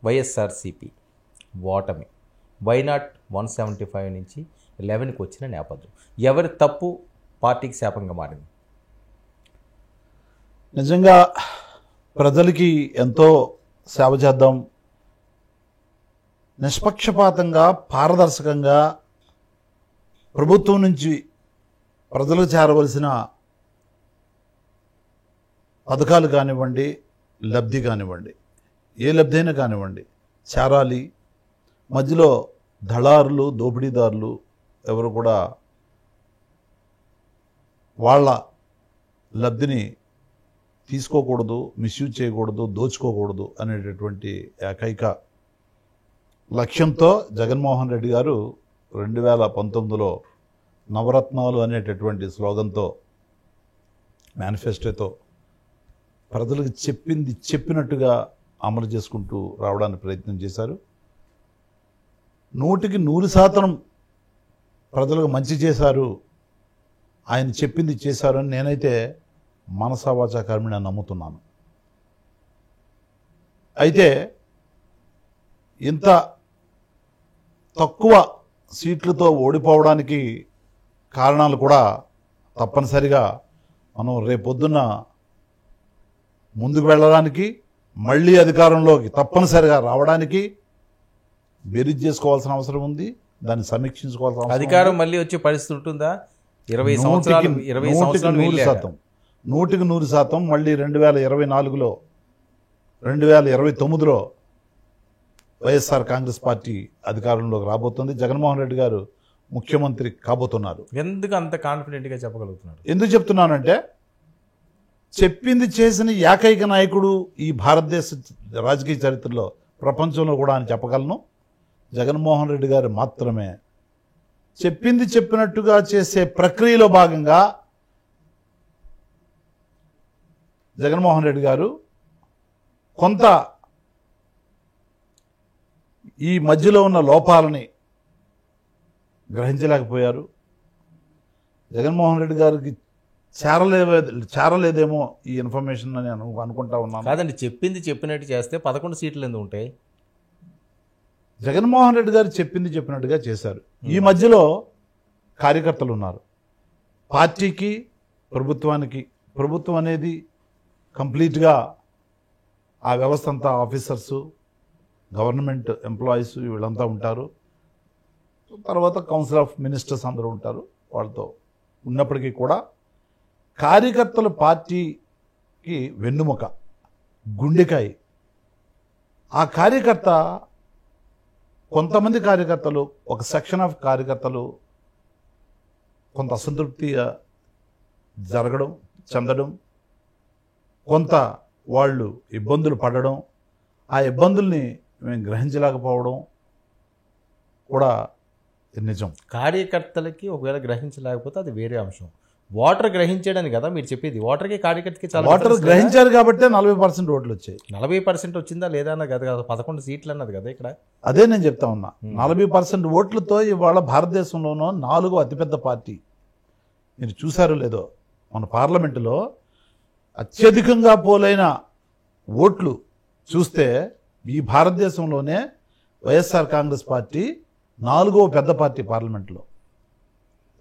వైఎస్ఆర్సీపీ ఓటమి వైనాట్ 175 నుంచి 11కి వచ్చిన నేపథ్యం ఎవరి తప్పు పార్టీకి శాపంగా మారింది? నిజంగా ప్రజలకి ఎంతో సేవ చేద్దాం, నిష్పక్షపాతంగా పారదర్శకంగా ప్రభుత్వం నుంచి ప్రజలకు చేరవలసిన పథకాలు కానివ్వండి, లబ్ధి కానివ్వండి, ఏ లబ్ధి అయినా కానివ్వండి చేరాలి. మధ్యలో దళారులు, దోపిడీదారులు ఎవరు కూడా వాళ్ళ లబ్ధిని తీసుకోకూడదు, మిస్యూజ్ చేయకూడదు, దోచుకోకూడదు అనేటటువంటి ఏకైక లక్ష్యంతో జగన్మోహన్ రెడ్డి గారు 2019లో నవరత్నాలు అనేటటువంటి స్లోగన్తో, మేనిఫెస్టోతో ప్రజలకు చెప్పింది చెప్పినట్టుగా అమలు చేసుకుంటూ రావడానికి ప్రయత్నం చేశారు. 100% ప్రజలకు మంచి చేశారు, ఆయన చెప్పింది చేశారు అని నేనైతే మనసావాచా కర్మణ నమ్ముతున్నాను. అయితే ఇంత తక్కువ సీట్లతో ఓడిపోవడానికి కారణాలు కూడా తప్పనిసరిగా మనం రేపొద్దున్న ముందుకు వెళ్ళడానికి, మళ్ళీ అధికారంలోకి తప్పనిసరిగా రావడానికి బెరీజ్ చేసుకోవాల్సిన అవసరం ఉంది, దాన్ని సమీక్షించుకోవాల్సిన అవసరం. అధికారం మళ్ళీ వచ్చే పరిస్థితి ఉంటుందా? 20 సంవత్సరాలు 100% మళ్ళీ 2024లో 2029లో వైఎస్ఆర్ కాంగ్రెస్ పార్టీ అధికారంలోకి రాబోతుంది. జగన్మోహన్ రెడ్డి గారు ముఖ్యమంత్రి కాబోతున్నారు. ఎందుకు అంత కాన్ఫిడెంట్గా చెప్పగలుగుతున్నారు? ఎందుకు చెప్తున్నానంటే, చెప్పింది చేసిన ఏకైక నాయకుడు ఈ భారతదేశ రాజకీయ చరిత్రలో, ప్రపంచంలో కూడా అని చెప్పగలను, జగన్మోహన్ రెడ్డి గారు మాత్రమే. చెప్పింది చెప్పినట్టుగా చేసే ప్రక్రియలో భాగంగా జగన్మోహన్ రెడ్డి గారు కొంత ఈ మధ్యలో ఉన్న లోపాలని గ్రహించలేకపోయారు. జగన్మోహన్ రెడ్డి గారికి చేరలేదేమో ఈ ఇన్ఫర్మేషన్ అని అనుకుంటా ఉన్నాను. కాదండి, చెప్పింది చెప్పినట్టు చేస్తే 11 సీట్లు ఎందుకు ఉంటాయి? జగన్మోహన్ రెడ్డి గారు చెప్పింది చెప్పినట్టుగా చేశారు. ఈ మధ్యలో కార్యకర్తలు ఉన్నారు. పార్టీకి, ప్రభుత్వానికి, ప్రభుత్వం అనేది కంప్లీట్గా ఆ వ్యవస్థ అంతా ఆఫీసర్సు, గవర్నమెంట్ ఎంప్లాయీస్ వీళ్ళంతా ఉంటారు. తర్వాత కౌన్సిల్ ఆఫ్ మినిస్టర్స్ అందరూ ఉంటారు. వాళ్ళతో ఉన్నప్పటికీ కూడా కార్యకర్తలు పార్టీకి వెన్నుముక, గుండెకాయ. ఆ కార్యకర్త, కొంతమంది కార్యకర్తలు, ఒక సెక్షన్ ఆఫ్ కార్యకర్తలు కొంత అసంతృప్తిగా చెందడం, కొంత వాళ్ళు ఇబ్బందులు పడడం, ఆ ఇబ్బందుల్ని మేము గ్రహించలేకపోవడం కూడా నిజం. కార్యకర్తలకి ఒకవేళ గ్రహించలేకపోతే అది వేరే అంశం. ఓటర్ గ్రహించాడని కదా మీరు చెప్పేది. ఓటర్కి కార్యకర్తకి ఓటర్ గ్రహించారు కాబట్టి 40% ఓట్లు వచ్చాయి. 40% వచ్చిందా లేదా అన్నది కదా, 11 సీట్లు అన్నది కదా ఇక్కడ. అదే నేను చెప్తా ఉన్నా. 40% ఓట్లతో ఇవాళ భారతదేశంలోనూ 4వ అతిపెద్ద పార్టీ. మీరు చూసారో లేదో, మన పార్లమెంటులో అత్యధికంగా పోలైన ఓట్లు చూస్తే ఈ భారతదేశంలోనే వైఎస్ఆర్ కాంగ్రెస్ పార్టీ 4వ పెద్ద పార్టీ పార్లమెంట్లో.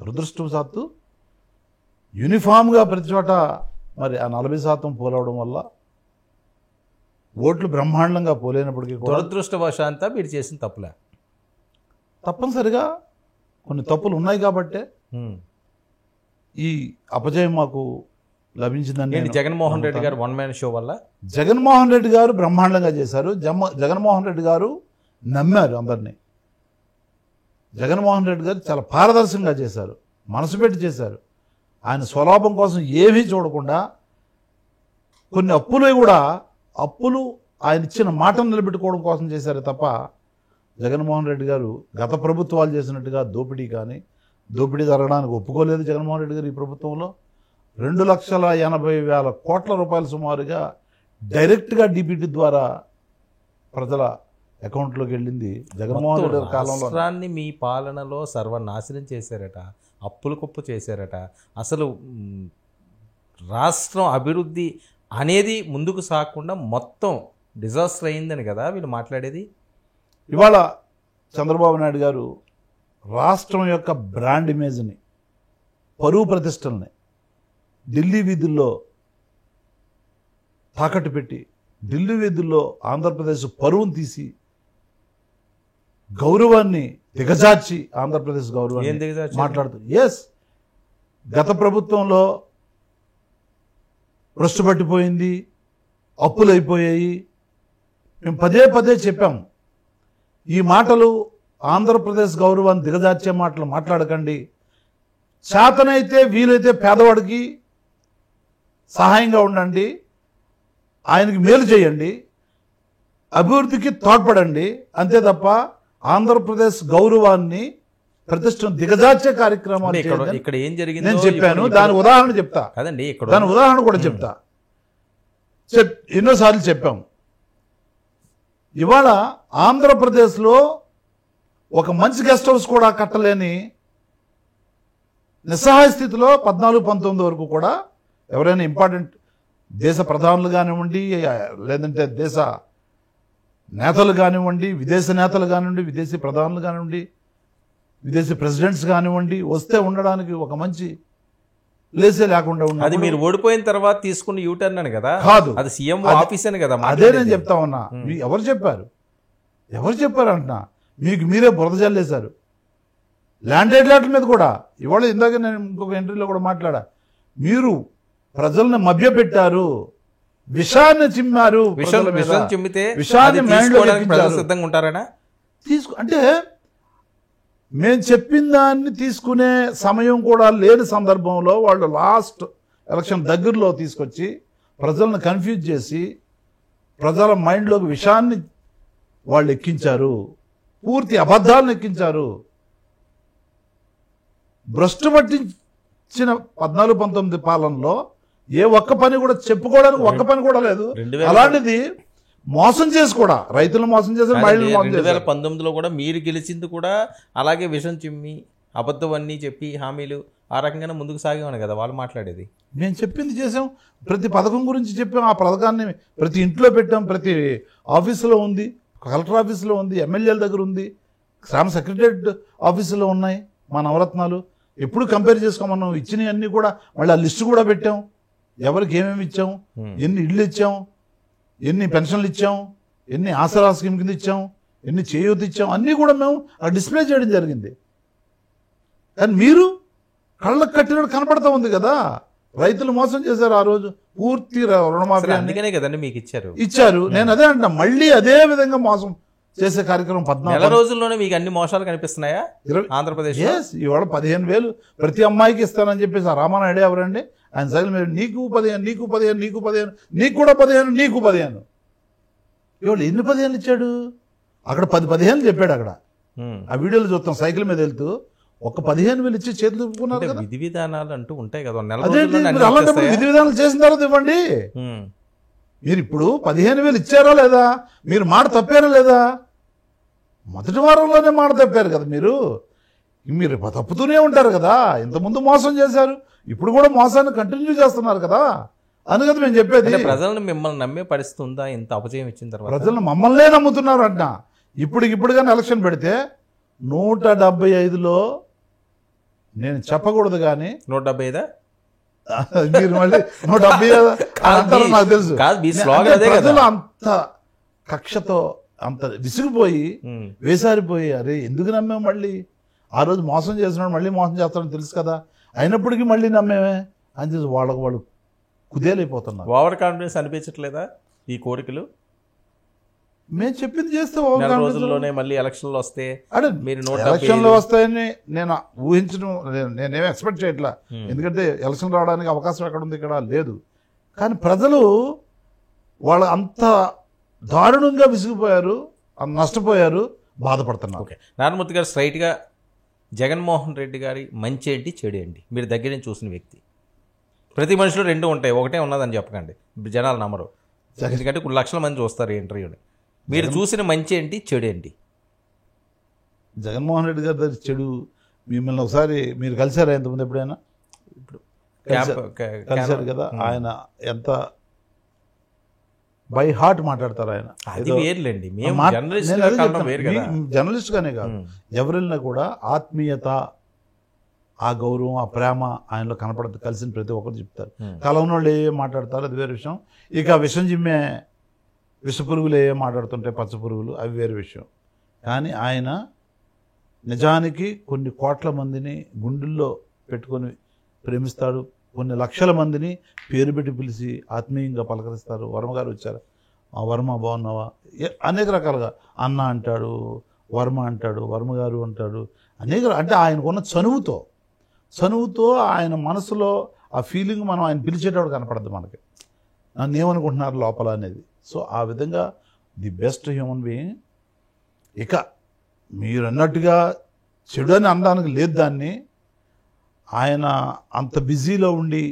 దురదృష్టవశాత్తు యూనిఫామ్గా ప్రతి చోట మరి ఆ 40% పోలవడం వల్ల ఓట్లు బ్రహ్మాండంగా పోలేనప్పటికీ కూడా దురదృష్టవశాంతా మీరు చేసిన తప్పులే. తప్పనిసరిగా కొన్ని తప్పులు ఉన్నాయి కాబట్టే ఈ అపజయం మాకు లభించిందని. జగన్మోహన్ రెడ్డి గారు వన్ మ్యాన్ షో వల్ల జగన్మోహన్ రెడ్డి గారు బ్రహ్మాండంగా చేశారు. జగన్మోహన్ రెడ్డి గారు నమ్మారు అందరినీ. జగన్మోహన్ రెడ్డి గారు చాలా పారదర్శకంగా చేశారు, మనసు పెట్టి చేశారు. ఆయన స్వలాభం కోసం ఏమీ చూడకుండా కొన్ని అప్పులు ఆయన ఇచ్చిన మాటను నిలబెట్టుకోవడం కోసం చేశారు తప్ప, జగన్మోహన్ రెడ్డి గారు గత ప్రభుత్వాలు చేసినట్టుగా దోపిడీ జరగడానికి ఒప్పుకోలేదు. జగన్మోహన్ రెడ్డి గారు ఈ ప్రభుత్వంలో 2,80,000 కోట్ల రూపాయలు సుమారుగా డైరెక్ట్గా డీబీటీ ద్వారా ప్రజల అకౌంట్లోకి వెళ్ళింది జగన్మోహన్ రెడ్డి గారి కాలంలో. రాష్ట్రాన్ని మీ పాలనలో సర్వనాశనం చేశారట, అప్పుల కుప్ప చేశారట. అసలు రాష్ట్రం అభివృద్ధి అనేది ముందుకు సాగకుండా మొత్తం డిజాస్టర్ అయిందని కదా వీళ్ళు మాట్లాడేది. ఇవాళ చంద్రబాబు నాయుడు గారు రాష్ట్రం యొక్క బ్రాండ్ ఇమేజ్ని, పరువు ప్రతిష్టల్ని ఢిల్లీ వీధుల్లో తాకట్టు పెట్టి, ఢిల్లీ వీధుల్లో ఆంధ్రప్రదేశ్ పరువును తీసి, గౌరవాన్ని దిగజార్చి, ఆంధ్రప్రదేశ్ ఏం గౌరవాన్ని దిగజార్చారు? మాట్లాడుతుంది. ఎస్, గత ప్రభుత్వంలో భ్రష్టు పట్టిపోయింది, అప్పులైపోయాయి. మేము పదే పదే చెప్పాము, ఈ మాటలు ఆంధ్రప్రదేశ్ గౌరవాన్ని దిగజార్చే మాటలు మాట్లాడకండి. చేతనైతే వీలైతే పేదవాడికి సహాయంగా ఉండండి, ఆయనకి మేలు చేయండి, అభివృద్ధికి తోడ్పడండి. అంతే తప్ప ఆంధ్రప్రదేశ్ గౌరవాన్ని, ప్రతిష్టను దిగజార్చే కార్యక్రమాలు అంటే ఇక్కడ చేయొద్దని ఇక్కడ ఏం జరిగిందో నేను చెప్పాను. ఇప్పుడు- దాని ఉదాహరణ చెప్తా, కదండి ఇక్కడ దాని ఉదాహరణ కూడా చెప్తా. ఎన్నోసార్లు చెప్పాం. ఇవాళ ఆంధ్రప్రదేశ్లో ఒక మంచి గెస్ట్ హౌస్ కూడా కట్టలేని నిస్సహాయ స్థితిలో 14-19 వరకు కూడా ఎవరైనా ఇంపార్టెంట్ దేశ ప్రధానులు కానివ్వండి, లేదంటే దేశ నేతలు కానివ్వండి, విదేశ నేతలు కానివ్వండి, విదేశీ ప్రధానులు కానివ్వండి, విదేశీ ప్రెసిడెంట్స్ కానివ్వండి, వస్తే ఉండడానికి ఒక మంచి ప్లేసే లేకుండా అది ఉన్నప్పుడు మీరు ఓడిపోయిన తర్వాత తీసుకున్న యూటర్న్ అని కదా, కాదు. అది సీఎం అది- ఆఫీస్ అని కదా అదే మాట్లాడేది. నేను చెప్తా ఉన్నా. ఎవరు చెప్పారు? ఎవరు చెప్పారు అంటున్నా. మీకు మీరే బురద జల్లేశారు. ల్యాండ్ ఏట్లాట్ల మీద కూడా ఇవాళ ఇందాక నేను ఇంకొక ఇంటర్వ్యూలో కూడా మాట్లాడా. మీరు ప్రజల్ని మభ్యపెట్టారు, విషాన్ని చిమ్మారు. విషయం ప్రజల మీద. విషయం చిమ్మితే విషాన్ని అది మైండ్లో తీసుకోవడానికి ప్రజలు ఎక్కించారు. సిద్ధంగా ఉంటారనా? అంటే మేము చెప్పిన దాన్ని తీసుకునే సమయం కూడా లేని సందర్భంలో వాళ్ళు లాస్ట్ ఎలక్షన్ దగ్గరలో తీసుకొచ్చి ప్రజలను కన్ఫ్యూజ్ చేసి ప్రజల మైండ్లోకి విషాన్ని వాళ్ళు ఎక్కించారు, పూర్తి అబద్ధాలను ఎక్కించారు. భ్రష్టు పట్టించిన 14-19 పాలనలో ఏ ఒక్క పని కూడా చెప్పుకోవడానికి ఒక్క పని కూడా లేదు. 2000 అలాంటిది మోసం చేసి కూడా రైతులను మోసం చేశారు, మహిళలు మోసం చేశారు. 2019లో కూడా మీరు గెలిచింది కూడా అలాగే విషం చిమ్మి అబద్ధం అన్నీ చెప్పి హామీలు ఆ రకంగానే ముందుకు సాగేవాను కదా వాళ్ళు మాట్లాడేది. మేము చెప్పింది చేసాం, ప్రతి పథకం గురించి చెప్పాం. ఆ పథకాన్ని ప్రతి ఇంట్లో పెట్టాం, ప్రతి ఆఫీసులో ఉంది, కలెక్టర్ ఆఫీసులో ఉంది, ఎమ్మెల్యేల దగ్గర ఉంది, గ్రామ సెక్రటరియట్ ఆఫీసులో ఉన్నాయి మా నవరత్నాలు. ఎప్పుడు కంపేర్ చేసుకోమన్నాం. ఇచ్చినవి అన్నీ కూడా మళ్ళీ ఆ లిస్టు కూడా పెట్టాం. ఎవరికి ఏమేమి ఇచ్చాం, ఎన్ని ఇళ్ళు ఇచ్చాం, ఎన్ని పెన్షన్లు ఇచ్చాం, ఎన్ని ఆసరా స్కీమ్ కింద ఇచ్చాం, ఎన్ని చేయూత ఇచ్చాం, అన్నీ కూడా మేము ఆ డిస్ప్లే చేయడం జరిగింది. కానీ మీరు కళ్ళకు కట్టినట్టు కనపడతా ఉంది కదా. రైతులు మోసం చేశారు ఆ రోజు, పూర్తి రుణమాఫీ అన్ని అందుకనే కదండి మీకు ఇచ్చారు. ఇచ్చారు. నేను అదే అంటున్నా, మళ్ళీ అదే విధంగా మోసం చేసే కార్యక్రమం నెల రోజుల్లోనే మీకు అన్ని మోసాలు కనిపిస్తున్నాయా ఆంధ్రప్రదేశ్? ఇవాళ 15,000 ప్రతి అమ్మాయికి ఇస్తానని చెప్పేసి ఆ రామానాయుడు ఎవరండి ఆయన సైకిల్ మీద నీకు 15, నీకు 15, నీకు 15, నీకు కూడా 15, నీకు 15. ఇవాళ ఎన్ని 15 ఇచ్చాడు? అక్కడ 10-15 చెప్పాడు. అక్కడ ఆ వీడియోలు చూస్తాం, సైకిల్ మీద వెళ్తూ ఒక 15,000 ఇచ్చి చేతులు ఊపుకున్నారు కదా. విధి విధానాలు అంటూ ఉంటాయి కదా, నెల అదే రోజుల్లోనే అన్ని అలాంటప్పుడు వచ్చేస్తాయా? విధి విధానాలు చేసిన తర్వాత ఇవ్వండి. ఉమ్. మీరు ఇప్పుడు 15,000 ఇచ్చారా లేదా? మీరు మాట తప్పారా లేదా? మొదటి వారంలోనే మాట తప్పారు కదా. మీరు తప్పుతూనే ఉంటారు కదా. ఇంతకుముందు మోసం చేశారు, ఇప్పుడు కూడా మోసాన్ని కంటిన్యూ చేస్తున్నారు కదా. అందుకని మేము చెప్పేది, అంటే ప్రజలను మిమ్మల్ని నమ్మే పరిస్థితి ఉందా ఇంత అపజయం ఇచ్చిన తర్వాత? ప్రజలను మమ్మల్నే నమ్ముతున్నారు అంట. ఇప్పుడు కానీ ఎలక్షన్ పెడితే 175లో నేను చెప్పకూడదు కానీ 175 మీరు మళ్ళీ 170 అంటారో నాకు తెలుసు. కాదు, మీ స్లోగన్ అంటే అదే కదా. ప్రజలు అంత కక్షతో అంత విసిగిపోయి ఉమ్. వేసారిపోయి, అరే ఎందుకు నమ్మాం మళ్ళీ? ఆ రోజు మోసం చేస్తున్నాడు, మళ్ళీ మోసం చేస్తాడని తెలుసు కదా, అయినప్పటికీ మళ్ళీ నమ్మేమే అని చెప్పి వాళ్ళు కుదేలైపోతున్నారు. ఓవర్ కాన్ఫిడెన్స్ అనిపించట్లేదా ఈ కోరికలు? మేము చెప్పింది చేస్తే నెల రోజుల్లోనే మళ్ళీ ఎలక్షన్లు వస్తే అంటే మీరు ఎలక్షన్లో వస్తాయని నేను ఊహించడం, నేనేం ఎక్స్పెక్ట్ చేయట్లా. ఎందుకంటే ఎలక్షన్ రావడానికి అవకాశం ఎక్కడ ఉంది? ఇక్కడ లేదు. కానీ ప్రజలు వాళ్ళు అంత దారుణంగా విసిగిపోయారు, నష్టపోయారు, బాధపడుతున్నారు. ఓకే, నారాయణమూర్తి గారు స్ట్రైట్గా జగన్మోహన్ రెడ్డి గారి మంచి ఏంటి చెడు ఏంటి మీరు దగ్గర నుంచి చూసిన వ్యక్తి? ప్రతి మనిషిలో రెండు ఉంటాయి, ఒకటే ఉన్నదని చెప్పకండి, జనాలు నమ్మరు. ఎందుకంటే కొన్ని లక్షల మంది చూస్తారు ఈ ఇంటర్వ్యూని. మీరు చూసిన మంచి ఏంటి చెడు ఏంటి? జగన్మోహన్ రెడ్డి గారి దగ్గర చెడు, మిమ్మల్ని ఒకసారి మీరు కలిసారా ఎంతమంది ఎప్పుడైనా? ఇప్పుడు కలిసారు కదా. ఆయన ఎంత బై హార్ట్ మాట్లాడతారు ఆయన. అది వేర్లేండి, మేము నేను జర్నలిస్ట్ అదే కావడం చెప్తాను. వేరు కదా. జర్నలిస్ట్ గానే కాదు, ఎవరినా కూడా ఆత్మీయత, ఆ గౌరవం, ఆ ప్రేమ ఆయనలో కనపడదు. కలిసిన ప్రతి ఒక్కరు చెప్తారు. కలవని వాళ్ళు ఏం మాట్లాడతారు, అది వేరే విషయం. ఇక విషం జిమ్మే విష పురుగులు ఏం మాట్లాడుతుంటాయి, పచ్చ పురుగులు, అవి వేరే విషయం. కానీ ఆయన నిజానికి కొన్ని కోట్ల మందిని గుండెల్లో పెట్టుకొని ప్రేమిస్తాడు. కొన్ని లక్షల మందిని పేరు పెట్టి పిలిచి ఆత్మీయంగా పలకరిస్తారు. వర్మ గారు వచ్చారు, ఆ వర్మ బాగున్నావా, అనేక రకాలుగా అన్న అంటాడు, వర్మ అంటాడు, వర్మ గారు అంటాడు, అనేక. అంటే ఆయనకున్న చనువుతో ఆయన మనసులో ఆ ఫీలింగ్ మనం ఆయన పిలిచేటప్పుడు కనపడద్దు మనకి, నన్ను ఏమనుకుంటున్నారు లోపల అనేది. సో ఆ విధంగా ది బెస్ట్ హ్యూమన్ బీయింగ్. ఇక మీరు అన్నట్టుగా చెడు అని అనడానికి లేదు దాన్ని. ఆయన అంత బిజీలో ఉండి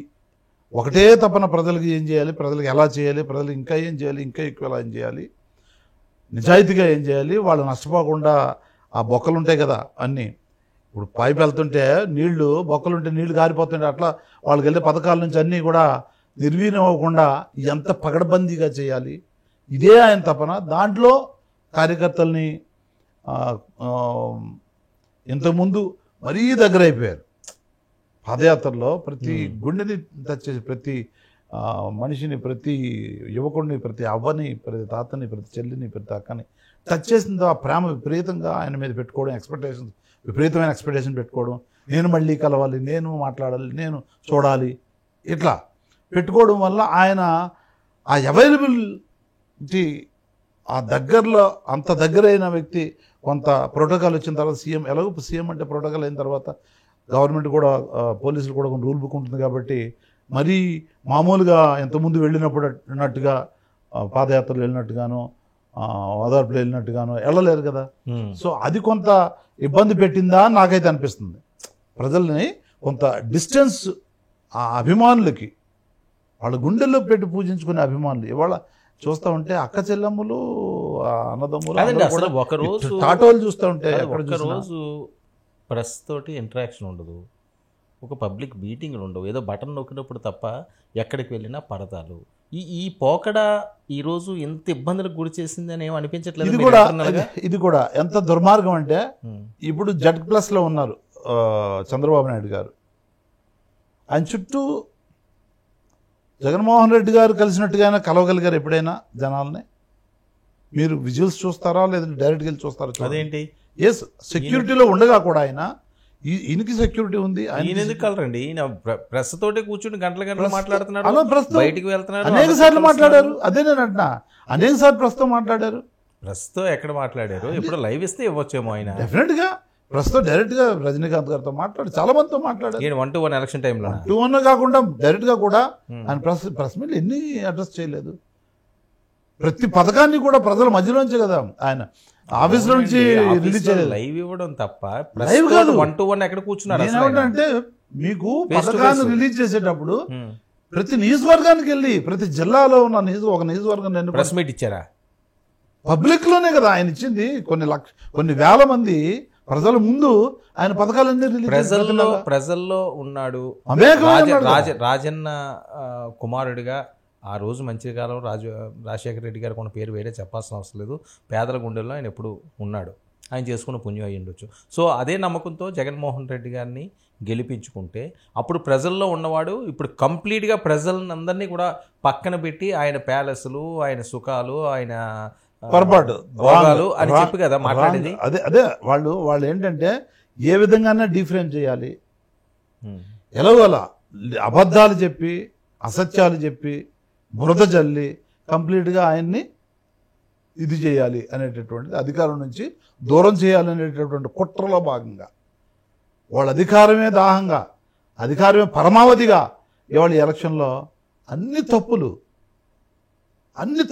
ఒకటే తపన ప్రజలకు ఏం చేయాలి, ప్రజలకు ఎలా చేయాలి, ప్రజలు ఇంకా ఏం చేయాలి, ఇంకా ఎక్కువ ఎలా ఏం చేయాలి, నిజాయితీగా ఏం చేయాలి, వాళ్ళు నష్టపోకుండా. ఆ బొక్కలు ఉంటాయి కదా అన్నీ, ఇప్పుడు పైపు వెళ్తుంటే నీళ్లు, బొక్కలుంటే నీళ్లు కారిపోతుంటే అట్లా వాళ్ళకి వెళ్ళే పథకాల నుంచి అన్నీ కూడా నిర్వీర్యం అవ్వకుండా ఎంత పగడబందీగా చేయాలి, ఇదే ఆయన తపన. దాంట్లో కార్యకర్తల్ని ఇంతకుముందు మరీ దగ్గర అయిపోయారు. పాదయాత్రలో ప్రతి గుండెని టచ్ చేసి, ప్రతి మనిషిని, ప్రతి యువకుడిని, ప్రతి అవ్వని, ప్రతి తాతని, ప్రతి చెల్లిని, ప్రతి అక్కని టచ్ చేసిందో ఆ ప్రేమ విపరీతంగా ఆయన మీద పెట్టుకోవడం, విపరీతమైన ఎక్స్పెక్టేషన్ పెట్టుకోవడం, నేను మళ్ళీ కలవాలి, నేను మాట్లాడాలి, నేను చూడాలి, ఇట్లా పెట్టుకోవడం వల్ల ఆయన ఆ అవైలబిలిటీ, ఆ దగ్గరలో అంత దగ్గరైన వ్యక్తి. కొంత ప్రోటోకాల్ వచ్చిన తర్వాత సీఎం, ఎలాగో సీఎం అంటే ప్రోటోకాల్ అయిన తర్వాత గవర్నమెంట్ కూడా, పోలీసులు కూడా కొన్ని రూల్ బుక్ ఉంటుంది కాబట్టి మరీ మామూలుగా ఎంతమంది వెళ్ళినప్పుడు అన్నట్టుగా పాదయాత్రలు వెళ్ళినట్టుగానో, ఓదార్పులు వెళ్ళినట్టుగానో వెళ్ళలేరు కదా. సో అది కొంత ఇబ్బంది పెట్టిందా అని నాకైతే అనిపిస్తుంది. ప్రజల్ని కొంత డిస్టెన్స్, ఆ అభిమానులకి, వాళ్ళ గుండెల్లో పెట్టి పూజించుకునే అభిమానులు ఇవాళ చూస్తూ ఉంటే అక్క చెల్లెమ్మలు, అన్నదమ్ములు టాటోలు చూస్తూ ఉంటే రోజు ప్రెస్ తోటి ఇంటరాక్షన్ ఉండదు, ఒక పబ్లిక్ మీటింగ్లు ఉండవు, ఏదో బటన్ నొక్కినప్పుడు తప్ప ఎక్కడికి వెళ్ళినా పడతాలు. ఈ పోకడ ఈరోజు ఎంత ఇబ్బందులకు గురి చేసింది అని ఏమి అనిపించట్లేదు. ఇది కూడా ఎంత దుర్మార్గం అంటే, ఇప్పుడు Z+ లో ఉన్నారు చంద్రబాబు నాయుడు గారు, ఆయన చుట్టూ జగన్మోహన్ రెడ్డి గారు కలిసినట్టుగానే కలవగలిగారు ఎప్పుడైనా జనాల్ని? మీరు విజువల్స్ చూస్తారా, లేదంటే డైరెక్ట్గా వెళ్ళి చూస్తారా? అదేంటి, ఎస్, సెక్యూరిటీలో ఉండగా కూడా ఆయన, ఈయనకి సెక్యూరిటీ ఉంది. ఆయన ఎందుకు కలరండి? ఈయన ప్రెస్ తోటే కూర్చుని గంటలు మాట్లాడుతున్నాడు, అలా బయటికి వెళ్తున్నాడు, అనేక సార్లు మాట్లాడారు. అదే నేను అంటున్నా, అనేక సార్లు ప్రస్తుతం మాట్లాడారు. ప్రెస్తో ఎక్కడ మాట్లాడారు? ఇప్పుడు లైవ్ ఇస్తే ఇవ్వచ్చేమో ఆయన. డెఫినెట్ గా ప్రస్తుతం డైరెక్ట్ గా రజనీకాంత్ గారితో మాట్లాడు, చాలా మందితో మాట్లాడారు. 1-1 ఎలక్షన్ టైంలో 2-1 కాకుండా డైరెక్ట్ గా కూడా ఆయన ప్రెస్ మీట్ ఎన్ని అడ్రస్ చేయలేదు. ప్రతి పథకాన్ని కూడా ప్రజల మధ్యలోంచే కదా ఆయన ఆఫీస్ నుంచి రిలీజ్ చేయలేదు. లైవ్ ఇవ్వడం తప్ప లైవ్ కాదు, 1-1 ఎక్కడ కూర్చున్నారు? అంటే మీకు పథకాన్ని రిలీజ్ చేసేటప్పుడు ప్రతి నియోజకవర్గానికి వెళ్ళి, ప్రతి జిల్లాలో ఉన్న ఒక నియోజకవర్గం ప్రెస్ మీట్ ఇచ్చారా? పబ్లిక్ లోనే కదా ఆయన ఇచ్చింది. కొన్ని వేల మంది ప్రజల ముందు ఆయన పథకాలన్నీ రిలీజ్. ప్రజల్లో ఉన్నాడు. రాజన్న కుమారుడిగా ఆ రోజు మంచిర్యాలలో రాజశేఖర రెడ్డి గారు కొన్ని పేరు వేరే చెప్పాల్సిన అవసరం లేదు. పేదల గుండెల్లో ఆయన ఎప్పుడు ఉన్నాడు, ఆయన చేసుకున్న పుణ్యం అయ్యి ఉండొచ్చు. సో అదే నమ్మకంతో జగన్మోహన్ రెడ్డి గారిని గెలిపించుకుంటే అప్పుడు ప్రజల్లో ఉన్నవాడు ఇప్పుడు కంప్లీట్గా ప్రజలను అందరినీ కూడా పక్కన పెట్టి ఆయన ప్యాలెస్లు, ఆయన సుఖాలు, ఆయన పొరపాటు భోగాలు అని చెప్పి కదా మాట్లాడేది. అదే వాళ్ళు ఏంటంటే ఏ విధంగానే డిఫరెన్స్ చేయాలి, ఎలాగోలా అబద్ధాలు చెప్పి, అసత్యాలు చెప్పి, బురద జల్లి కంప్లీట్గా ఆయన్ని ఇది చేయాలి అనేటటువంటిది, అధికారం నుంచి దూరం చేయాలనేటటువంటి కుట్రలో భాగంగా వాళ్ళ అధికారమే దాహంగా, అధికారమే పరమావధిగా ఇవాళ ఎలక్షన్లో అన్ని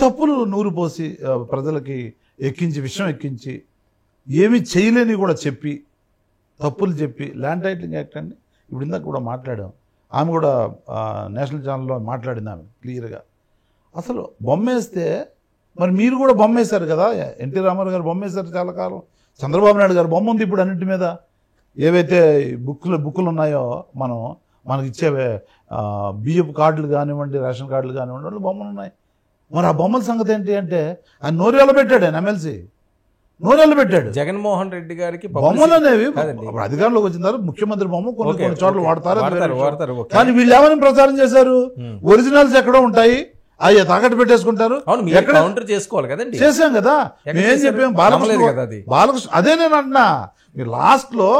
తప్పులు నూరు పోసి ప్రజలకి విషం ఎక్కించి, ఏమీ చేయలేని కూడా చెప్పి, తప్పులు చెప్పి, ల్యాండ్ టైటిలింగ్ యాక్ట్ అండి ఇప్పుడు ఇందాక కూడా మాట్లాడాం, ఆమె కూడా నేషనల్ ఛానల్లో మాట్లాడింది ఆమె క్లియర్గా. అసలు బొమ్మేస్తే మరి మీరు కూడా బొమ్మేశారు కదా, ఎన్టీ రామారావు గారు బొమ్మేశారు చాలా కాలం, చంద్రబాబు నాయుడు గారు బొమ్మ ఉంది ఇప్పుడు అన్నింటి మీద. ఏవైతే బుక్కులు ఉన్నాయో మనకి ఇచ్చే బియ్యపు కార్డులు కానివ్వండి, రేషన్ కార్డులు కానివ్వండి, వాళ్ళు బొమ్మలు ఉన్నాయి. మరి ఆ బొమ్మల సంగతి ఏంటి అంటే ఆయన నోరేళ్ళు పెట్టాడు, ఆయన ఎమ్మెల్సీ నోరేళ్ళు పెట్టాడు. జగన్మోహన్ రెడ్డి గారికి బొమ్మలు అనేవి కాదండి. ఇప్పుడు అధికారంలోకి వచ్చిన తర్వాత ముఖ్యమంత్రి బొమ్మ కొన్ని చోట్ల వాడతారు, అది వేరే విషయం. వాడతారు, ఓకే. కానీ వీళ్ళు ఏమని ప్రచారం చేశారు, ఒరిజినల్స్ ఎక్కడో ఉంటాయి, అవి తాకట్టు పెట్టేసుకుంటారు. అవును, మీరు కౌంటర్ చేసుకోవాలి కదండి. చేశాం కదా, మేమేం చెప్పాం, నమ్మలేదు కదా అది. బాలకృష్ణ అదే నేను అంటున్నా, మీరు లాస్ట్లో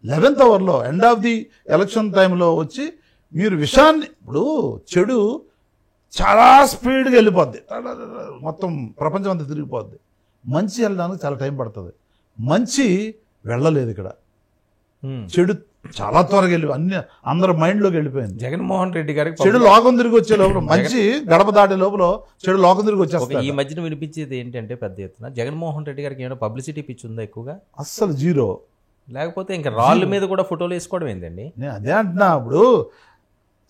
11th అవర్లో ఎండ్ ఆఫ్ ది ఎలక్షన్ టైంలో వచ్చి మీరు విషయాన్ని, ఇప్పుడు చెడు చాలా స్పీడ్గా వెళ్ళిపోద్ది, మొత్తం ప్రపంచం అంతా తిరిగిపోద్ది. మంచి వెళ్ళడానికి చాలా టైం పడుతుంది. మంచి వెళ్ళలేదు ఇక్కడ, చెడు చాలా త్వరగా వెళ్ళి అందరి మైండ్లోకి వెళ్ళిపోయింది. జగన్మోహన్ రెడ్డి గారికి చెడు లోకం తిరిగి వచ్చే లోపల, మంచి గడప దాటే లోపల చెడు లోకం తిరిగి వచ్చేస్తుంది. ఈ మధ్యన వినిపించేది ఏంటంటే పెద్ద ఎత్తున జగన్మోహన్ రెడ్డి గారికి ఏమైనా పబ్లిసిటీ పిచ్చి ఉందా ఎక్కువగా? అస్సలు జీరో. లేకపోతే ఇంకా రాళ్ళ మీద కూడా ఫోటోలు వేసుకోవడం ఏంటండి? నేను అదే అంటున్నా, ఇప్పుడు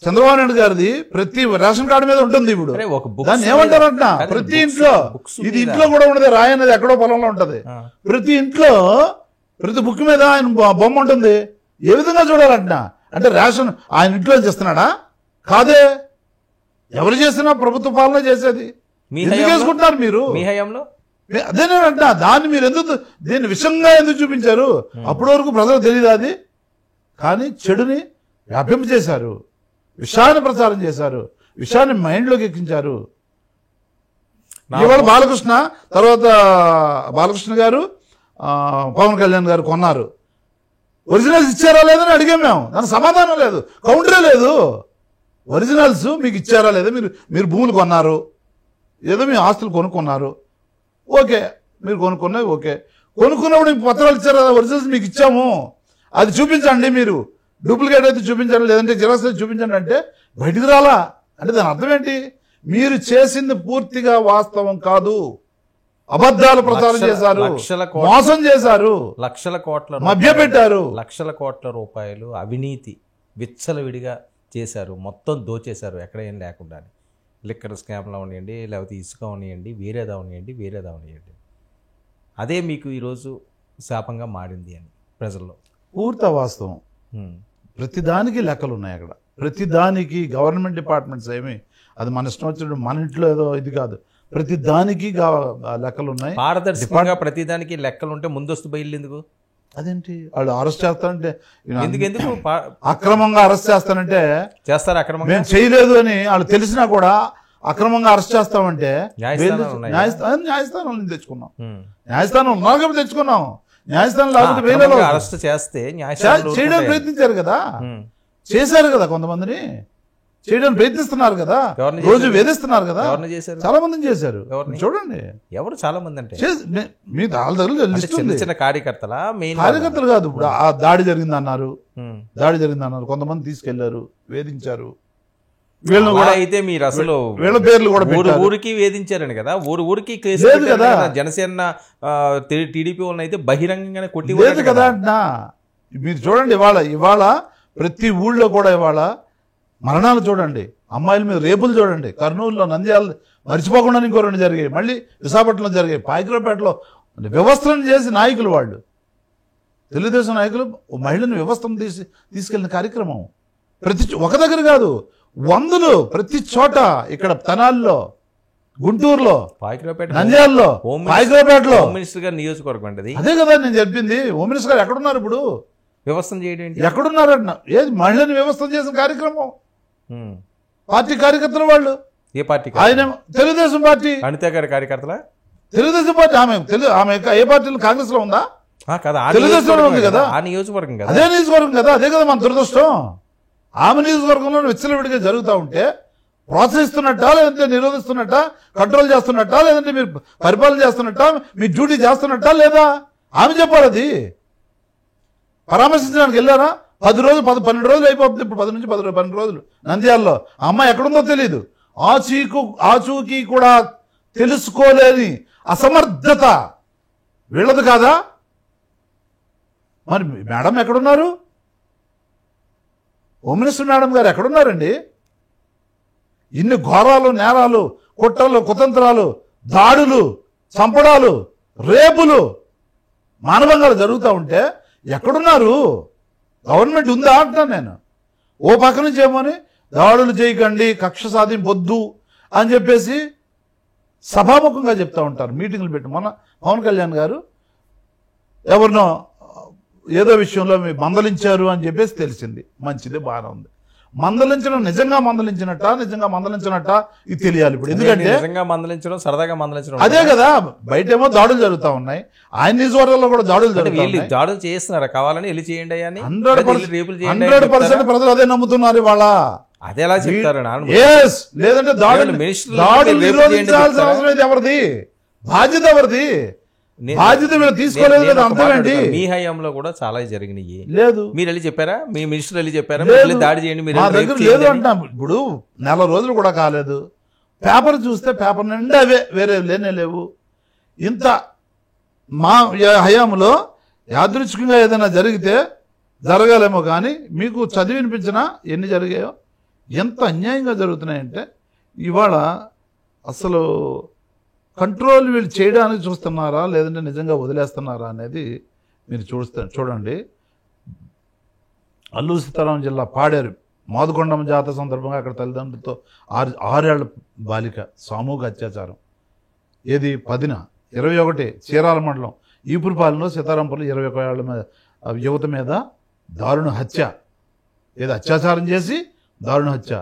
చంద్రబాబు నాయుడు గారిది ప్రతి రేషన్ కార్డు మీద ఉంటుంది. ఇప్పుడు దాన్ని ఏమంటారు అంటున్నా, ప్రతి ఇంట్లో, ఇది ఇంట్లో కూడా ఉండదు, రాయి అనేది ఎక్కడో పొలంలో ఉంటది. ప్రతి ఇంట్లో ప్రతి బుక్ మీద ఆయన బొమ్మ ఉంటుంది. ఏ విధంగా చూడాలంటున్నా, అంటే రేషన్ ఆయన ఇంట్లో చేస్తున్నాడా? కాదే, ఎవరు చేసినా ప్రభుత్వ పాలన చేసేది. ఎందుకు వేసుకుంటున్నారు మీరు? మీ హయాంలో అదే నేను అంటున్నా, దాన్ని మీరు ఎందుకు దీన్ని విషంగా ఎందుకు చూపించారు? అప్పటి వరకు ప్రజలకు తెలియదు అది. కానీ చెడుని వ్యాపింపజేశారు, విషయాన్ని ప్రచారం చేశారు, విషయాన్ని మైండ్లోకి ఎక్కించారు. ఇవాళ బాలకృష్ణ తర్వాత బాలకృష్ణ గారు పవన్ కళ్యాణ్ గారు కొన్నారు, ఒరిజినల్స్ ఇచ్చారా లేదని అడిగాం మేము, దానికి సమాధానం లేదు, కౌంటరే లేదు. ఒరిజినల్స్ మీకు ఇచ్చారా లేదా, మీరు భూములు కొన్నారు, ఏదో మీ ఆస్తులు కొనుక్కున్నారు, ఓకే, మీరు కొనుక్కున్నవి ఓకే, కొనుక్కున్నప్పుడు మీకు పత్రాలు ఇచ్చారా, ఒరిజినల్స్ మీకు ఇచ్చాము, అది చూపించండి, మీరు డూప్లికేట్ అయితే చూపించండి, లేదంటే జిరాక్స్ అయితే చూపించండి అంటే బయటికి రాలా. అంటే దాని అర్థం ఏంటి? మీరు చేసింది పూర్తిగా వాస్తవం కాదు, అబద్ధాలు ప్రచారం చేశారు, మోసం చేశారు, లక్షల కోట్ల మభ్యపెట్టారు, లక్షల కోట్ల రూపాయలు అవినీతి విచ్చలవిడిగా చేశారు, మొత్తం దోచేశారు, ఎక్కడ ఏం లేకుండా. లిక్కర్ స్కామ్లు అవనివ్వండి, లేకపోతే ఇసుక అవనివ్వండి, వేరేదా అవనివ్వండి. అదే మీకు ఈరోజు శాపంగా మారింది అని ప్రజల్లో పూర్తి వాస్తవం. ప్రతిదానికి లెక్కలు ఉన్నాయి అక్కడ, ప్రతిదానికి గవర్నమెంట్ డిపార్ట్మెంట్స్ ఏమి అది మన ఇష్టం వచ్చినట్టు మన ఇంట్లో ఏదో ఇది కాదు, ప్రతి దానికి లెక్కలు ఉన్నాయి. పారదర్శకంగా ప్రతిదానికి లెక్కలు ఉంటే ముందస్తు బయలు ఎందుకు? అదేంటి వాళ్ళు అరెస్ట్ చేస్తానంటే ఎందుకు అక్రమంగా అరెస్ట్ చేస్తానంటే చేస్తారు, అక్రమంగా మేము చేయలేదు అని వాళ్ళు తెలిసినా కూడా అక్రమంగా అరెస్ట్ చేస్తామంటే న్యాయస్థానం తెచ్చుకున్నాం, న్యాయస్థానం ఉన్నారు కాబట్టి తెచ్చుకున్నాం. న్యాయస్థానం లేకపోతే అరెస్ట్ చేస్తే చేయడానికి ప్రయత్నించారు కదా, చేశారు కదా, కొంతమందిని చేయడానికి ప్రయత్నిస్తున్నారు కదా, రోజు వేధిస్తున్నారు కదా, చాలా మందిని చేశారు. చూడండి ఎవరు చాలా మంది అంటే మీ చిన్న కార్యకర్తలా? కార్యకర్తలు కాదు, ఇప్పుడు ఆ దాడి జరిగిందన్నారు, కొంతమంది తీసుకెళ్లారు, వేధించారు. వీళ్ళని కూడా అయితే మీరు అసలు వీళ్ళ పేర్లు కూడా ఊరికి వేధించారని కదా, ఊరికి కేసు కదా. జనసేన టీడీపీ వాళ్ళని అయితే బహిరంగంగానే కొట్టి లేదు కదా అంటున్నా. మీరు చూడండి, ఇవాళ ప్రతి ఊళ్ళో కూడా ఇవాళ మరణాలు చూడండి, అమ్మాయిల మీద రేపులు చూడండి, కర్నూలులో, నంద్యాల మర్చిపోకుండా ఇంకో 2 జరిగాయి, మళ్ళీ విశాఖపట్నంలో జరిగాయి, పాయకరావుపేటలో వ్యవస్థలను చేసి నాయకులు, వాళ్ళు తెలుగుదేశం నాయకులు మహిళను వ్యవస్థను తీసుకెళ్లిన కార్యక్రమం ఒక దగ్గర కాదు, 100 ప్రతి చోట, ఇక్కడ తెనాలిలో, గుంటూరులో, నంద్యాలలో, పాయకరావుపేటలో. హోమ్ మినిస్టర్ గారు నియోజకవర్గం అండి, అదే కదా నేను చెప్పింది. హోమ్ మినిస్టర్ గారు ఎక్కడున్నారు ఇప్పుడు? వ్యవస్థను చేయడం ఎక్కడున్నారన్న? ఏది మహిళని వ్యవస్థ చేసిన కార్యక్రమం, పార్టీ కార్యకర్తలు వాళ్ళు. ఏ పార్టీ? ఆయన తెలుగుదేశం పార్టీ. అనిత గారి కార్యకర్తల తెలుగుదేశం పార్టీ. ఆమె ఏ పార్టీలో? కాంగ్రెస్ లో ఉందా? తెలుగుదేశంలో ఉంది కదా, ఆ నియోజకవర్గం కదా, అదే నియోజకవర్గం కదా, అదే కదా మన దురదృష్టం. ఆమె నియోజకవర్గంలో విచ్చలవిడిగా జరుగుతూ ఉంటే ప్రోత్సహిస్తున్నట్టా, లేదంటే నిరోధిస్తున్నట్టా, కంట్రోల్ చేస్తున్నట్టా, లేదంటే మీరు పరిపాలన చేస్తున్నట్టా, మీ డ్యూటీ చేస్తున్నట్టా లేదా? ఆమె చెప్పాలి. అది పరామర్శించడానికి వెళ్ళారా? 10 రోజులు 12 రోజులు అయిపోతుంది, ఇప్పుడు 10 నుంచి 12 రోజులు నంద్యాలలో. ఆ అమ్మాయి ఎక్కడుందో తెలియదు, ఆచూకీ కూడా తెలుసుకోలేని అసమర్థత వీళ్ళది కాదా? మరి మేడం ఎక్కడున్నారు? హోమ్ మినిస్టర్ మేడం గారు ఎక్కడున్నారండి? ఇన్ని ఘోరాలు, నేరాలు, కుట్రలు, కుతంత్రాలు, దాడులు, చంపడాలు, రేపులు, మానభంగాలు జరుగుతూ ఉంటే ఎక్కడున్నారు? గవర్నమెంట్ ఉందా అంటున్నాను నేను. ఓ పక్క నుంచి ఏమోని దాడులు చేయకండి, కక్ష సాధింపొద్దు అని చెప్పేసి సభాముఖంగా చెప్తా ఉంటారు మీటింగ్లు పెట్టి. మొన్న పవన్ కళ్యాణ్ గారు ఎవరినో ఏదో విషయంలో మీరు మందలించారు అని చెప్పేసి తెలిసింది. మంచిది, బాగానే ఉంది. మందలించడం నిజంగా మందలించినట్ట ఇది తెలియాలి ఇప్పుడు. ఎందుకంటే నిజంగా మందలించడం, సరదాగా మందలించడం అదే కదా, బయట ఏమో దాడులు జరుగుతూ ఉన్నాయి, ఆయన నియోజకవర్గాల్లో కూడా దాడులు జరుగుతాయి. దాడులు చేస్తున్నారా కావాలని వెళ్ళి చేయండి అని 100% ప్రజలు అదే నమ్ముతున్నారు ఇవాళ. అదే ఎలా చెప్తారు? లేదంటే దాడులు నిరోధించాల్సిన అవసరం ఇది ఎవరిది? బాధ్యత ఎవరిది? బాధ్యత మీరు తీసుకోలేదు కదా, అర్థమేంటి? మీ హయాంలో కూడా చాలా జరిగినాయి. లేదు, మీరు వెళ్ళి చెప్పారా? మీ మినిస్టర్ వెళ్ళి చెప్పారా? దాడి చేయండి మా దగ్గర లేదు అంటున్నా. ఇప్పుడు నెల రోజులు కూడా కాలేదు, పేపర్ చూస్తే పేపర్ నిండా అవే, వేరే లేనే లేవు. ఇంత మా హయాంలో యాదృచ్ఛికంగా ఏదైనా జరిగితే జరగాలేమో, కానీ మీకు చదివి వినిపించినా ఎన్ని జరిగాయో, ఎంత అన్యాయంగా జరుగుతున్నాయంటే ఇవాళ అసలు కంట్రోల్ వీళ్ళు చేయడానికి చూస్తున్నారా లేదంటే నిజంగా వదిలేస్తున్నారా అనేది మీరు చూడండి. అల్లూరు సీతారామం జిల్లా పాడేరు మాదుకొండమ్మ జాతర సందర్భంగా అక్కడ తల్లిదండ్రులతో 6 ఏళ్ల బాలిక సామూహిక అత్యాచారం. ఏది 10న 21 చీరాల మండలం ఈపురపాలెంలో సీతారాంపురం 21 ఏళ్ల మీద యువత మీద దారుణ హత్య. ఏది అత్యాచారం చేసి దారుణ హత్య.